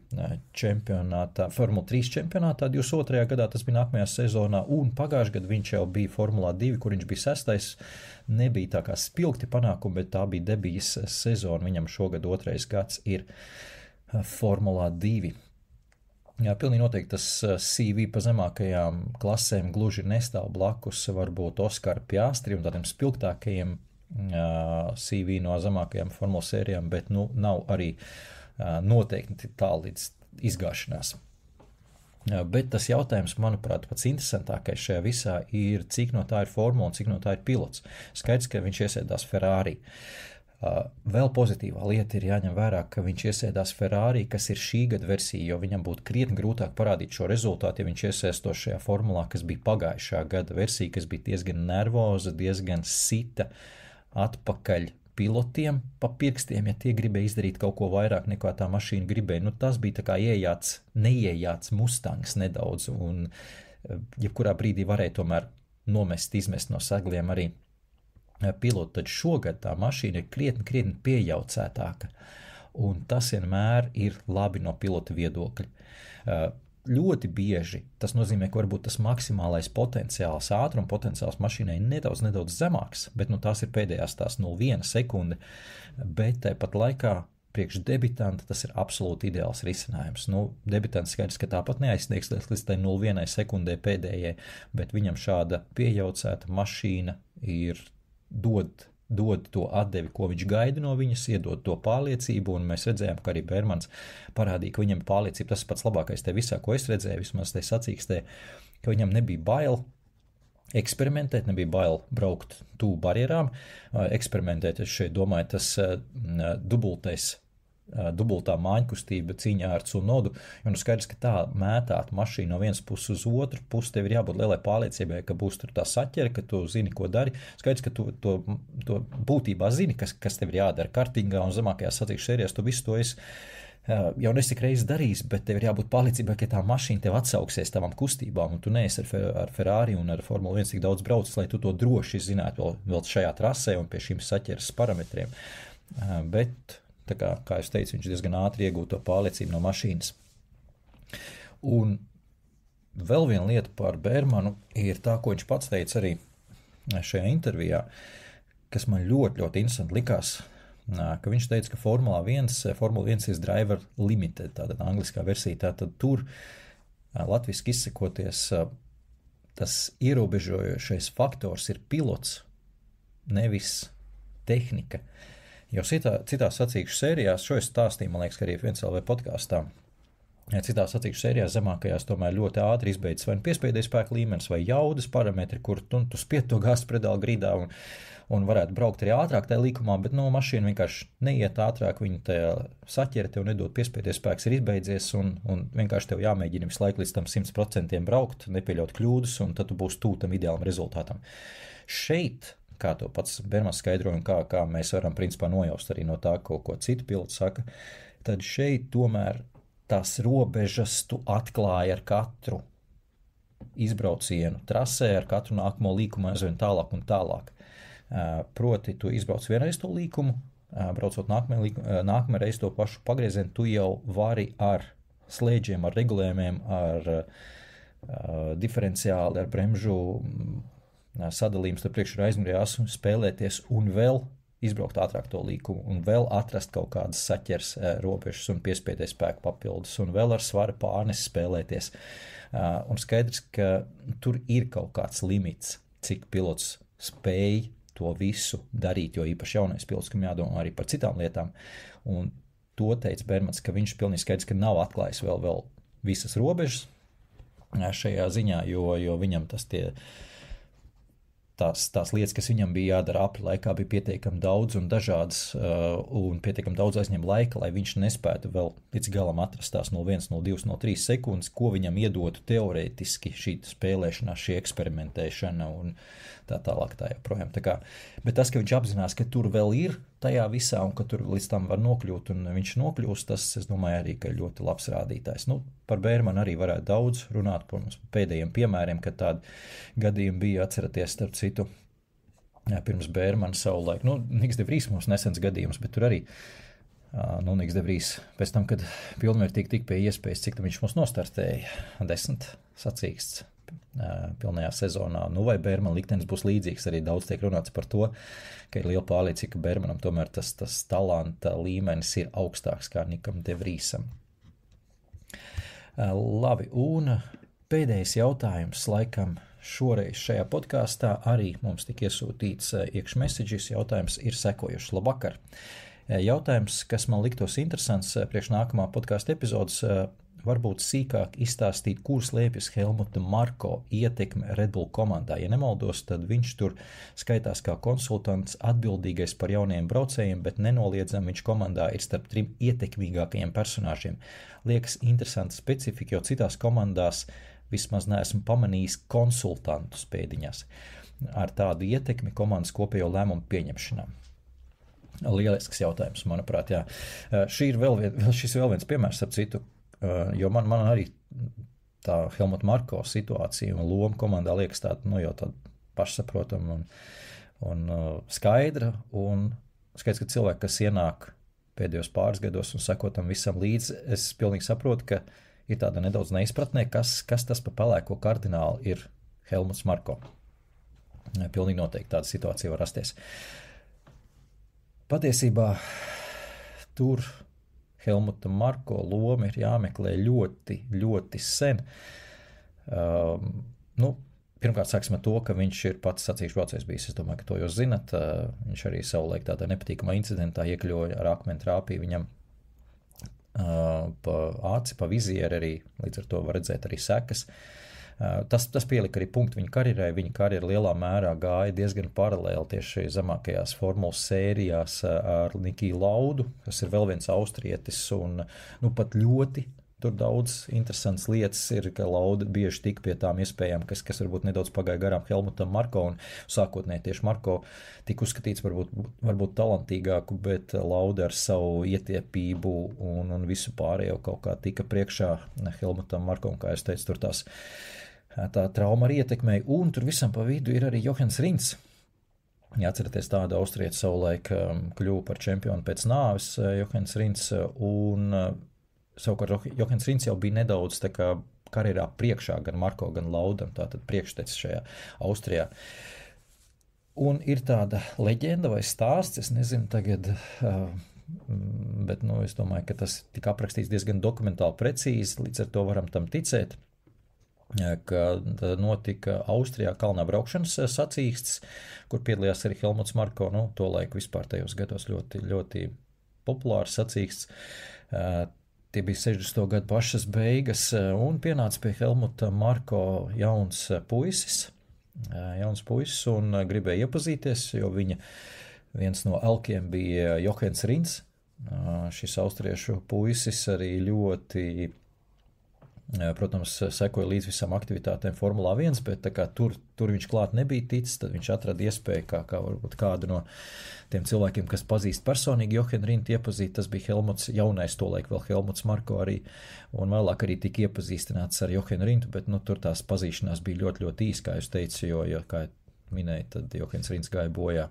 čempionātā, Formula 3 čempionātā 22. gadā, tas bija nākamajā sezonā, un pagājušajā gadā viņš jau bija Formula 2, kur viņš bija 6. Nebija tā kā spilgti panākumi, bet tā bija debijas sezona, viņam šogad 2. gads ir Formulā 2. Jā, pilnīgi noteikti tas CV pa zemākajām klasēm gluži nestāv blakus varbūt Oskara Piastri un tādiem spilgtākajiem CV no zemākajām formula sērijām, bet nav arī noteikti tā līdz izgāšanās. Bet tas jautājums, manuprāt, pats interesantākais šajā visā ir, cik no tā ir formula un cik no tā ir pilots. Skaidrs, ka viņš iesēdās Ferrari. Vēl pozitīvā lieta ir jāņem vērā, ka viņš iesēdās Ferrari, kas ir šī gada versija, jo viņam būtu krietni grūtāk parādīt šo rezultātu, ja viņš iesēstos šajā formulā, kas bija pagājušā gada versija, kas bija diezgan nervoza, diezgan sita atpakaļ pilotiem pa pirkstiem, ja tie gribēja izdarīt kaut ko vairāk nekā tā mašīna gribēja. Tas bija tā kā neiejāts Mustangs nedaudz, un jebkurā brīdī varēja tomēr izmest no segliem arī pilotu, tad šogad tā mašīna ir krietni piejaucētāka, un tas vienmēr ir labi no pilota viedokļa. Ļoti bieži tas nozīmē, ka varbūt tas maksimālais potenciāls, ātruma potenciāls mašīnai nedaudz zemāks, bet tās ir pēdējās tās 0,1 sekunde, bet tāpat laikā priekš debitanta tas ir absolūti ideāls risinājums. Debitants skaidrs, ka tāpat neaizsniegs līdz tai 0,1 sekundē pēdējai, bet viņam šāda piejaucēta mašīna ir dod to atdevi, ko viņš gaida no viņas, iedod to pārliecību, un mēs redzējām, ka arī Bērmans parādīja, ka viņam ir pārliecība. Tas ir pats labākais te visā, ko es redzēju, vismaz te sacīkstē, ka viņam nebija bail eksperimentēt, nebija bail braukt tuvu barjerām, eksperimentēt, es šeit domāju, tas dubultā māņkustība cīņā ar Tsunodu, un skaidrs, ka tā mētāt mašīnu no vienas puses uz otru pusi, tev ir jābūt lielai pārliecībai, ka būs tur tā saķere, ka tu zini, ko dari. Skaidrs, ka tu to būtībā zini, kas tev ir jādara kartingā un zemākajās sacīkšu sērijās, tu visu to esi jau nesik reizes darījis, bet tev ir jābūt pārliecībai, ka tā mašīna tev atsauksies tavām kustībām, un tu neesi ar Ferrari un ar Formula 1 tik daudz braucis, lai tu to droši zinātu vēl šajā trasē un pie šīm saķeres parametriem. Bet kā es teicu, viņš diezgan ātri iegūto pārliecību no mašīnas. Un vēl viena lieta par Bērmanu ir tā, ko viņš pats teica arī šajā intervijā, kas man ļoti interesanti likās, ka viņš teica, ka Formula 1 is driver limited, tātad angliskā versija, tātad tur latviski izsakoties, tas ierobežojošais faktors ir pilots, nevis tehnika. Jo citās sacīkšu sērijās, šo es stāstīju, man liekas, ka arī 1LV podkāstā, citās sacīkšu sērijās zemākajās tomēr ļoti ātri izbeidzas vai piespēdēja spēka līmenis vai jaudas parametri, kur tu spied to gāzes pedāli grīdā un varētu braukt arī ātrāk tajā līkumā, bet mašīna vienkārši neiet ātrāk, viņa tajā saķere tev nedod piespēdēja spēks ir izbeidzies un vienkārši tev jāmēģina visu laiku līdz tam 100% braukt, nepieļaut kļūdas, un tad tu būsi tūl tam ideālam rezultātam. Šeit, kā to pats Bērmans skaidroja un kā mēs varam principā nojaust arī no tā, ko citu pilotu saka, tad šeit tomēr tās robežas tu atklāji ar katru izbraucienu trasē, ar katru nākamo līkumu aizvien tālāk un tālāk. Proti, tu izbrauc vienreiz to līkumu, braucot nākamajā reiz to pašu pagriezienu, tu jau vari ar slēdžiem, ar regulējumiem, ar diferenciāli, ar bremžu sadalījums starp priekšu un aizmugurējās un spēlēties un vēl izbraukt ātrāk to līkumu un vēl atrast kaut kādas saķers robežas un piespieties spēku papildus un vēl ar svara pārnesi spēlēties. Un skaidrs, ka tur ir kaut kāds limits, cik pilots spēj to visu darīt, jo īpaši jaunais pilots, kam jādomā arī par citām lietām. Un to teica Bērmans, ka viņš pilnīgi skaidrs, ka nav atklājis vēl visas robežas šajā ziņā, jo viņam tās lietas, kas viņam bija jādara apli laikā, bija pietiekami daudz un dažādas, un pietiekami daudz aizņem laika, lai viņš nespētu vēl līdz galam atrast tās 0,1, 0,2, 0,3 sekundes, ko viņam iedotu teorētiski šī spēlēšanā, šī eksperimentēšana un tā tālāk tā joprojām. Bet tas, ka viņš apzinās, ka tur vēl ir tajā visā un ka tur līdz tam var nokļūt un viņš nokļūst, tas, es domāju, arī, ka ļoti labs rādītājs. Par Bērmanu arī varētu daudz runāt par mums pēdējiem piemēriem, kad tādi gadījumi bija, atceraties starp citu, pirms Bērmana savulaik. Niks de Vries mums nesens gadījums, bet tur arī Niks de Vries pēc tam, kad pilnvērtīgi tik pie iespējas, cik viņš mums nostartēja 10 sacīksts pilnajā sezonā. Vai Bērmana liktenis būs līdzīgs, arī daudz tiek runāts par to, ka ir liela pārliecība, ka Bērmanam tomēr tas talanta līmenis ir augstāks kā Nikam de Vriesam. Labi, un pēdējais jautājums laikam šoreiz šajā podkāstā arī mums tika iesūtīts iekšmessages. Jautājums ir sekojušs. Labvakar! Jautājums, kas man liktos interesants priekš nākamā podkāsta epizodes, varbūt sīkāk izstāstīt, kur slēpjas Helmuta Marko ietekme Red Bull komandā. Ja nemaldos, tad viņš tur skaitās kā konsultants atbildīgais par jauniem braucējiem, bet nenoliedzami viņš komandā ir starp 3 ietekmīgākajiem personāžiem. Liekas interesanta specifika, jo citās komandās vismaz neesmu pamanījis konsultantu pēdiņās ar tādu ietekmi komandas kopējo lēmumu pieņemšanā. Lielisks jautājums, manuprāt, jā. Šis vēl viens piemērs, ap citu, jo man arī tā Helmuta Marko situācija un loma komandā liekas tāda, jau tāda pašsaprotama un skaidra, un skaidrs, ka cilvēki, kas ienāk pēdējos pāris gados un seko tam visam līdzi, es pilnīgi saprotu, ka ir tāda nedaudz neizpratnē, kas tas pa pelēko kardinālu ir Helmuts Marko. Pilnīgi noteikti tāda situācija var rasties. Patiesībā tur Helmuta Marko loma ir jāmeklē ļoti, ļoti sen. Pirmkārt, sāksim ar to, ka viņš ir pats sacīkšu braucējs bijis. Es domāju, ka to jūs zinat. Viņš arī savulaik tādā nepatīkamā incidentā iekļoja ar akmeni trāpīja viņam pa aci, pa vizieri arī, līdz ar to var redzēt arī sekas. Tas pielika arī punktu viņa karjerai. Viņa karjera lielā mērā gāja diezgan paralēli tieši zemākajās formulas sērijās ar Nikiju Laudu, kas ir vēl viens austrietis, un pat ļoti tur daudz interesants lietas ir, ka Lauda bieži tik pie tām iespējām, kas varbūt nedaudz pagāja garām Helmutam Marko, un sākotnēji tieši Marko tika uzskatīts varbūt talantīgāku, bet Lauda ar savu ietiepību un visu pārējo kaut kā tika priekšā Helmutam Marko, un kā es teicu, tur tā trauma arī ietekmēja, un tur visam pa vidu ir arī Johans Rins. Ja atceraties, tādu austrietu savulaik kļuva par čempionu pēc nāves Johans Rins, un savukārt Johans Rins jau bija nedaudz tā kā karjerā priekšā gan Marko, gan Laudam, tātad priekštecis šajā Austrijā. Un ir tāda leģenda vai stāsts, es nezinu tagad, bet es domāju, ka tas tika aprakstīts diezgan dokumentāli precīzi, līdz ar to varam tam ticēt, kad notika Austrijā kalnā braukšanas sacīksts, kur piedalījās arī Helmuts Marko, to laiku vispār tajos gados ļoti, ļoti populārs sacīksts. Tie bija 60. gadu pašas beigas, un pienāca pie Helmuta Marko jauns puisis, un gribēja iepazīties, jo viņa viens no elkiem bija Johans Rins. Šis austriešu puisis arī ļoti, protams, sekoja līdz visām aktivitātēm Formulā 1, bet tā kā tur viņš klāt nebija ticis, tad viņš atrada iespēju, kā varbūt kādu no tiem cilvēkiem, kas pazīst personīgi Johanu Rintu iepazīt. Tas bija Helmuts, jaunais tolaik vēl Helmuts Marko arī, un vēlāk arī tika iepazīstināts ar Johanu Rintu, bet tur tās pazīšanās bija ļoti, ļoti īs, kā jūs teicu, jo kā minēju, tad Johans Rins gāja bojā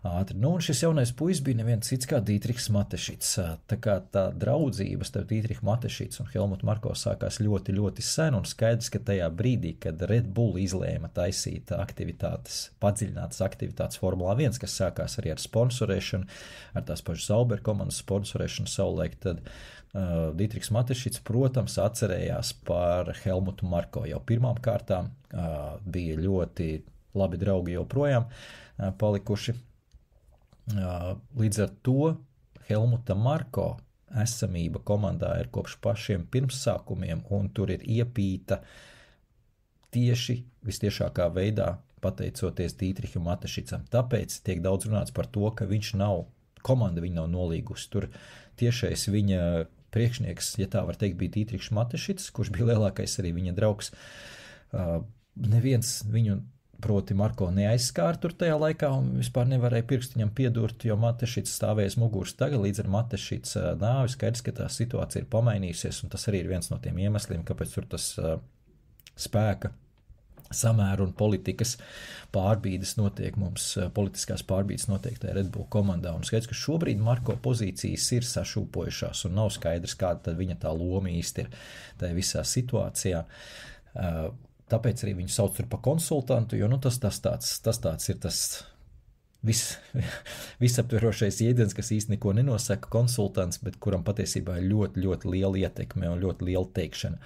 ātri. Un šis jaunais puisis bija neviens cits kā Dītrihs Matešits. Tā kā tā draudzība starp Dītrihu Matešits un Helmutu Marko sākās ļoti, ļoti sen, un skaidrs, ka tajā brīdī, kad Red Bull izlēma taisīt padziļinātas aktivitātes Formulā 1, kas sākās arī ar sponsorēšanu, ar tās pašas Sauber komandas sponsorēšanu savulaik, tad Dītrihs Matešits, protams, atcerējās par Helmutu Marko. Jau pirmām kārtām bija ļoti labi draugi joprojām palikuši. Līdz ar to Helmuta Marko esamība komandā ir kopš pašiem pirmsākumiem, un tur ir iepīta tieši vistiešākā veidā pateicoties Dītriham Matešicam. Tāpēc tiek daudz runāts par to, ka komanda viņa nav nolīgusi. Tur tiešais viņa priekšnieks, ja tā var teikt, bija Dītrihs Matešits, kurš bija lielākais arī viņa draugs. Neviens viņu proti Marko neaizskāra tur tajā laikā un vispār nevarēja pirkstiņam piedurt, jo Matešits stāvējas muguras tagad. Līdz ar Matešits nāvi skaidrs, ka tā situācija ir pamainījusies, un tas arī ir viens no tiem iemesliem, kāpēc tur tas spēka samēru un politikas pārbīdes notiek mums, politiskās pārbīdes notiek tajā Red Bull komandā. Un skaidrs, ka šobrīd Marko pozīcijas ir sašūpojušās un nav skaidrs, kāda tad viņa tā loma īsti ir tajā visā situācijā. Tāpēc arī viņu sauc tur par konsultantu, jo tas tāds ir tas visaptverošais jēdziens, kas īsti neko nenosaka, konsultants, bet kuram patiesībā ir ļoti, ļoti liela ietekme un ļoti liela teikšana.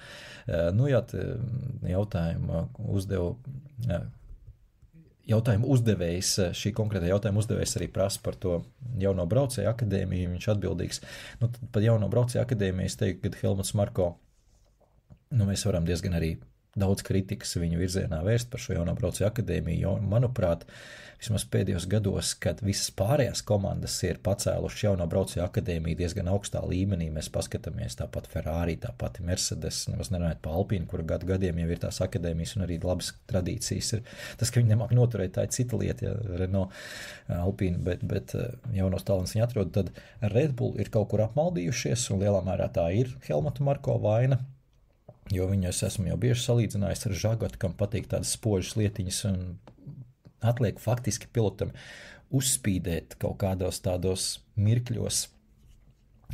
Jautājumu uzdevējs, šī konkrēta jautājuma uzdevējs arī prasa par to jauno braucēju akadēmiju, viņš atbildīgs. Tad par jauno braucēju akadēmiju es teiktu, ka Helmuts Marko mēs varam diezgan arī daudz kritikas viņu virzienā vērst par šo jauno braucēju akadēmiju, jo, manuprāt, vismaz pēdējos gados, kad visas pārējās komandas ir pacēlušas jauno braucēju akadēmiju diezgan augstā līmenī, mēs paskatāmies tāpat Ferrari, tāpat Mercedes, nemaz nerunājot par Alpīnu, kura gadiem jau ir tās akadēmijas un arī labas tradīcijas ir. Tas, ka viņi nemāk noturēt, tā ir cita lieta, ja Renault, Alpīna, bet jaunos talants viņi atrod, tad Red Bull ir kaut kur apmaldījušies, un lielā mērā tā ir Helmuta Marko vaina, jo viņu es esmu jau bieži salīdzinājis ar Žagotu, kam patīk tādas spožas lietiņas, un atliek faktiski pilotam uzspīdēt kaut kādos tādos mirkļos,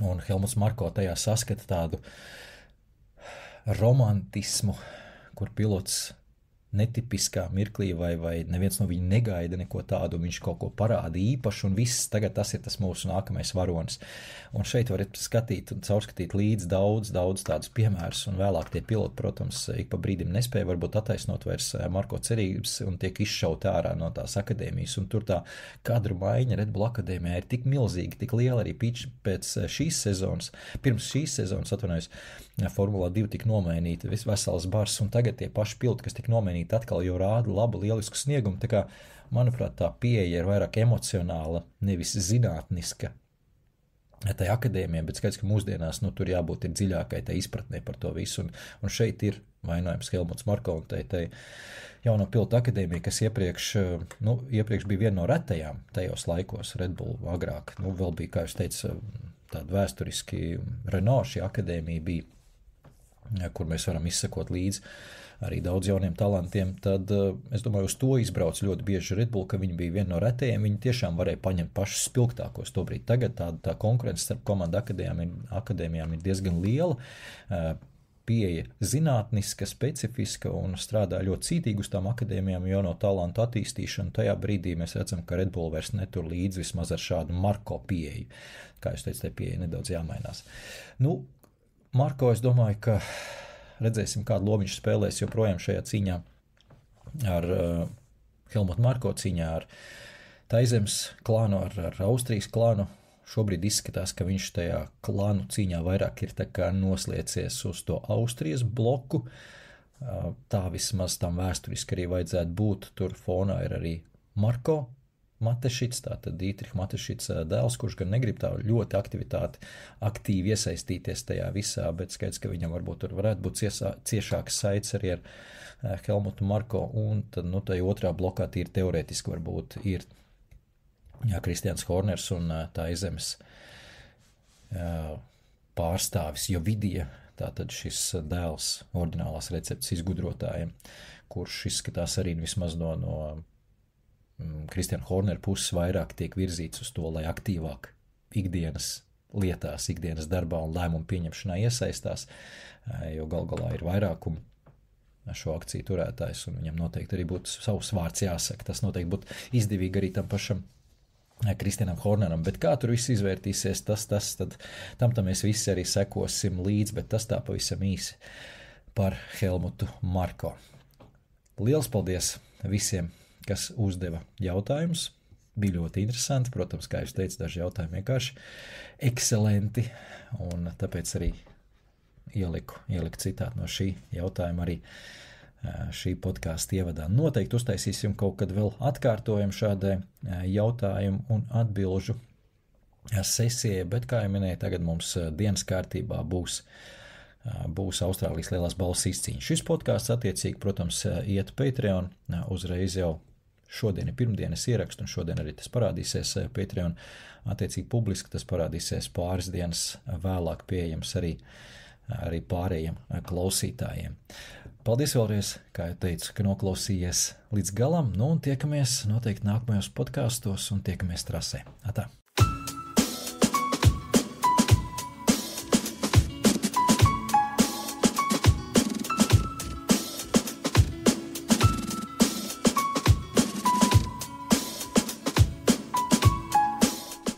un Helmuts Marko tajā saskata tādu romantismu, kur pilots netipiskā mirklī vai neviens no viņu negaida neko tādu, viņš kaut ko parāda īpašu, un viss tagad tas ir tas mūsu nākamais varonis. Un šeit varat skatīt un caurskatīt līdz daudz tādus piemērus, un vēlāk tie piloti, protams, ik pa brīdim nespēja varbūt attaisnot vairs Marko cerības un tiek izšauti ārā no tās akadēmijas, un tur tā kadru maiņa Red Bull akadēmijā ir tik milzīga, tik liela arī pēc šīs sezonas, pirms šīs sezonas, atvainojos, Formulā 2 tika nomainīta vesels bars, un tagad tie paši piloti, kas tika nomainīti, atkal jau rāda labu, lielisku sniegumu, tā kā, manuprāt, tā pieeja ir vairāk emocionāla, nevis zinātniska tai akadēmijai, bet skaidrs, ka mūsdienās, tur jābūt ir dziļākai tai izpratnē par to visu, un šeit ir vainojums Helmuts Marko un tai jauno pilotu akadēmija, kas iepriekš bija viena no retajām tajos laikos Red Bull agrāk, vēl bija, kā jūs teicu, tāda vēsturiski Renault šī akadēmija bija, kur mēs varam izsekot līdzi arī daudz jauniem talantiem, tad es domāju, uz to izbrauc ļoti bieži Red Bull, ka viņi bija viena no retajiem, viņi tiešām varēja paņemt pašus spilgtākos to brīdi. Tagad tā konkurence starp komandu akadēmijām ir diezgan liela, pieeja zinātniska, specifiska un strādā ļoti cītīgi uz tām akadēmijām jauno talantu attīstīšanu. Tajā brīdī mēs redzam, ka Red Bull vairs netur līdzi vismaz ar šādu Marko pieeju. Kā jūs teicat, tai pieeja nedaudz jāmainās. Marko, es domāju, ka redzēsim, kādu lomu viņš spēlēs joprojām šajā cīņā ar Helmutu Marko cīņā ar Taizemes klānu, ar Austrijas klānu. Šobrīd izskatās, ka viņš tajā klānu cīņā vairāk ir tā kā nosliecies uz to Austrijas bloku. Tā vismaz tam vēsturiski arī vajadzētu būt. Tur fonā ir arī Marko Matešits, tātad Dietrich Matešits dēls, kurš gan negrib tā ļoti aktīvi iesaistīties tajā visā, bet skaidrs, ka viņam varbūt tur varētu būt ciešāks saites arī ar Helmutu Marko, un tad, tai otrā blokā tīri teorētiski varbūt ir Kristians Horners un Taizemes pārstāvis Jovidija, tātad šis dēls oriģinālās receptes izgudrotājiem, kurš izskatās arī vismaz no Kristiana Hornera puses vairāk tiek virzīts uz to, lai aktīvāk ikdienas lietās, ikdienas darbā un lēmumu pieņemšanā iesaistās, jo galā ir vairākumu šo akciju turētājs, un viņam noteikti arī būtu savs vārds jāsaka. Tas noteikti būtu izdevīgi arī tam pašam Kristianam Horneram, bet kā tur viss izvērtīsies, tad tam mēs visi arī sekosim līdzi, bet tas tā pavisam īsi par Helmutu Marko. Liels paldies visiem, kas uzdeva jautājumus. Bija ļoti interesanti, protams, kā jūs teicat, daži jautājumi vienkārši ekscelenti, un tāpēc arī ieliku citātu no šī jautājuma arī šī podkāsta ievadā. Noteikti uztaisīsim kaut kad vēl atkārtojumu šādai jautājumu un atbilžu sesijai, bet, kā jau minēju, tagad mums dienas kārtībā būs Austrālijas lielās balvas izcīņa. Šis podkāsts attiecīgi, protams, iet Patreon, uzreiz jau šodien ir pirmdienas ierakstu, un šodien arī tas parādīsies Patreon, attiecīgi publiski tas parādīsies pāris dienas vēlāk pieejams arī pārējiem klausītājiem. Paldies vēlreiz, kā jau teicu, ka noklausījies līdz galam, un tiekamies noteikti nākamajos podkāstos un tiekamies trasē. Atā!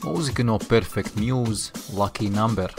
Mūzika no Perfect Muse, Lucky Number.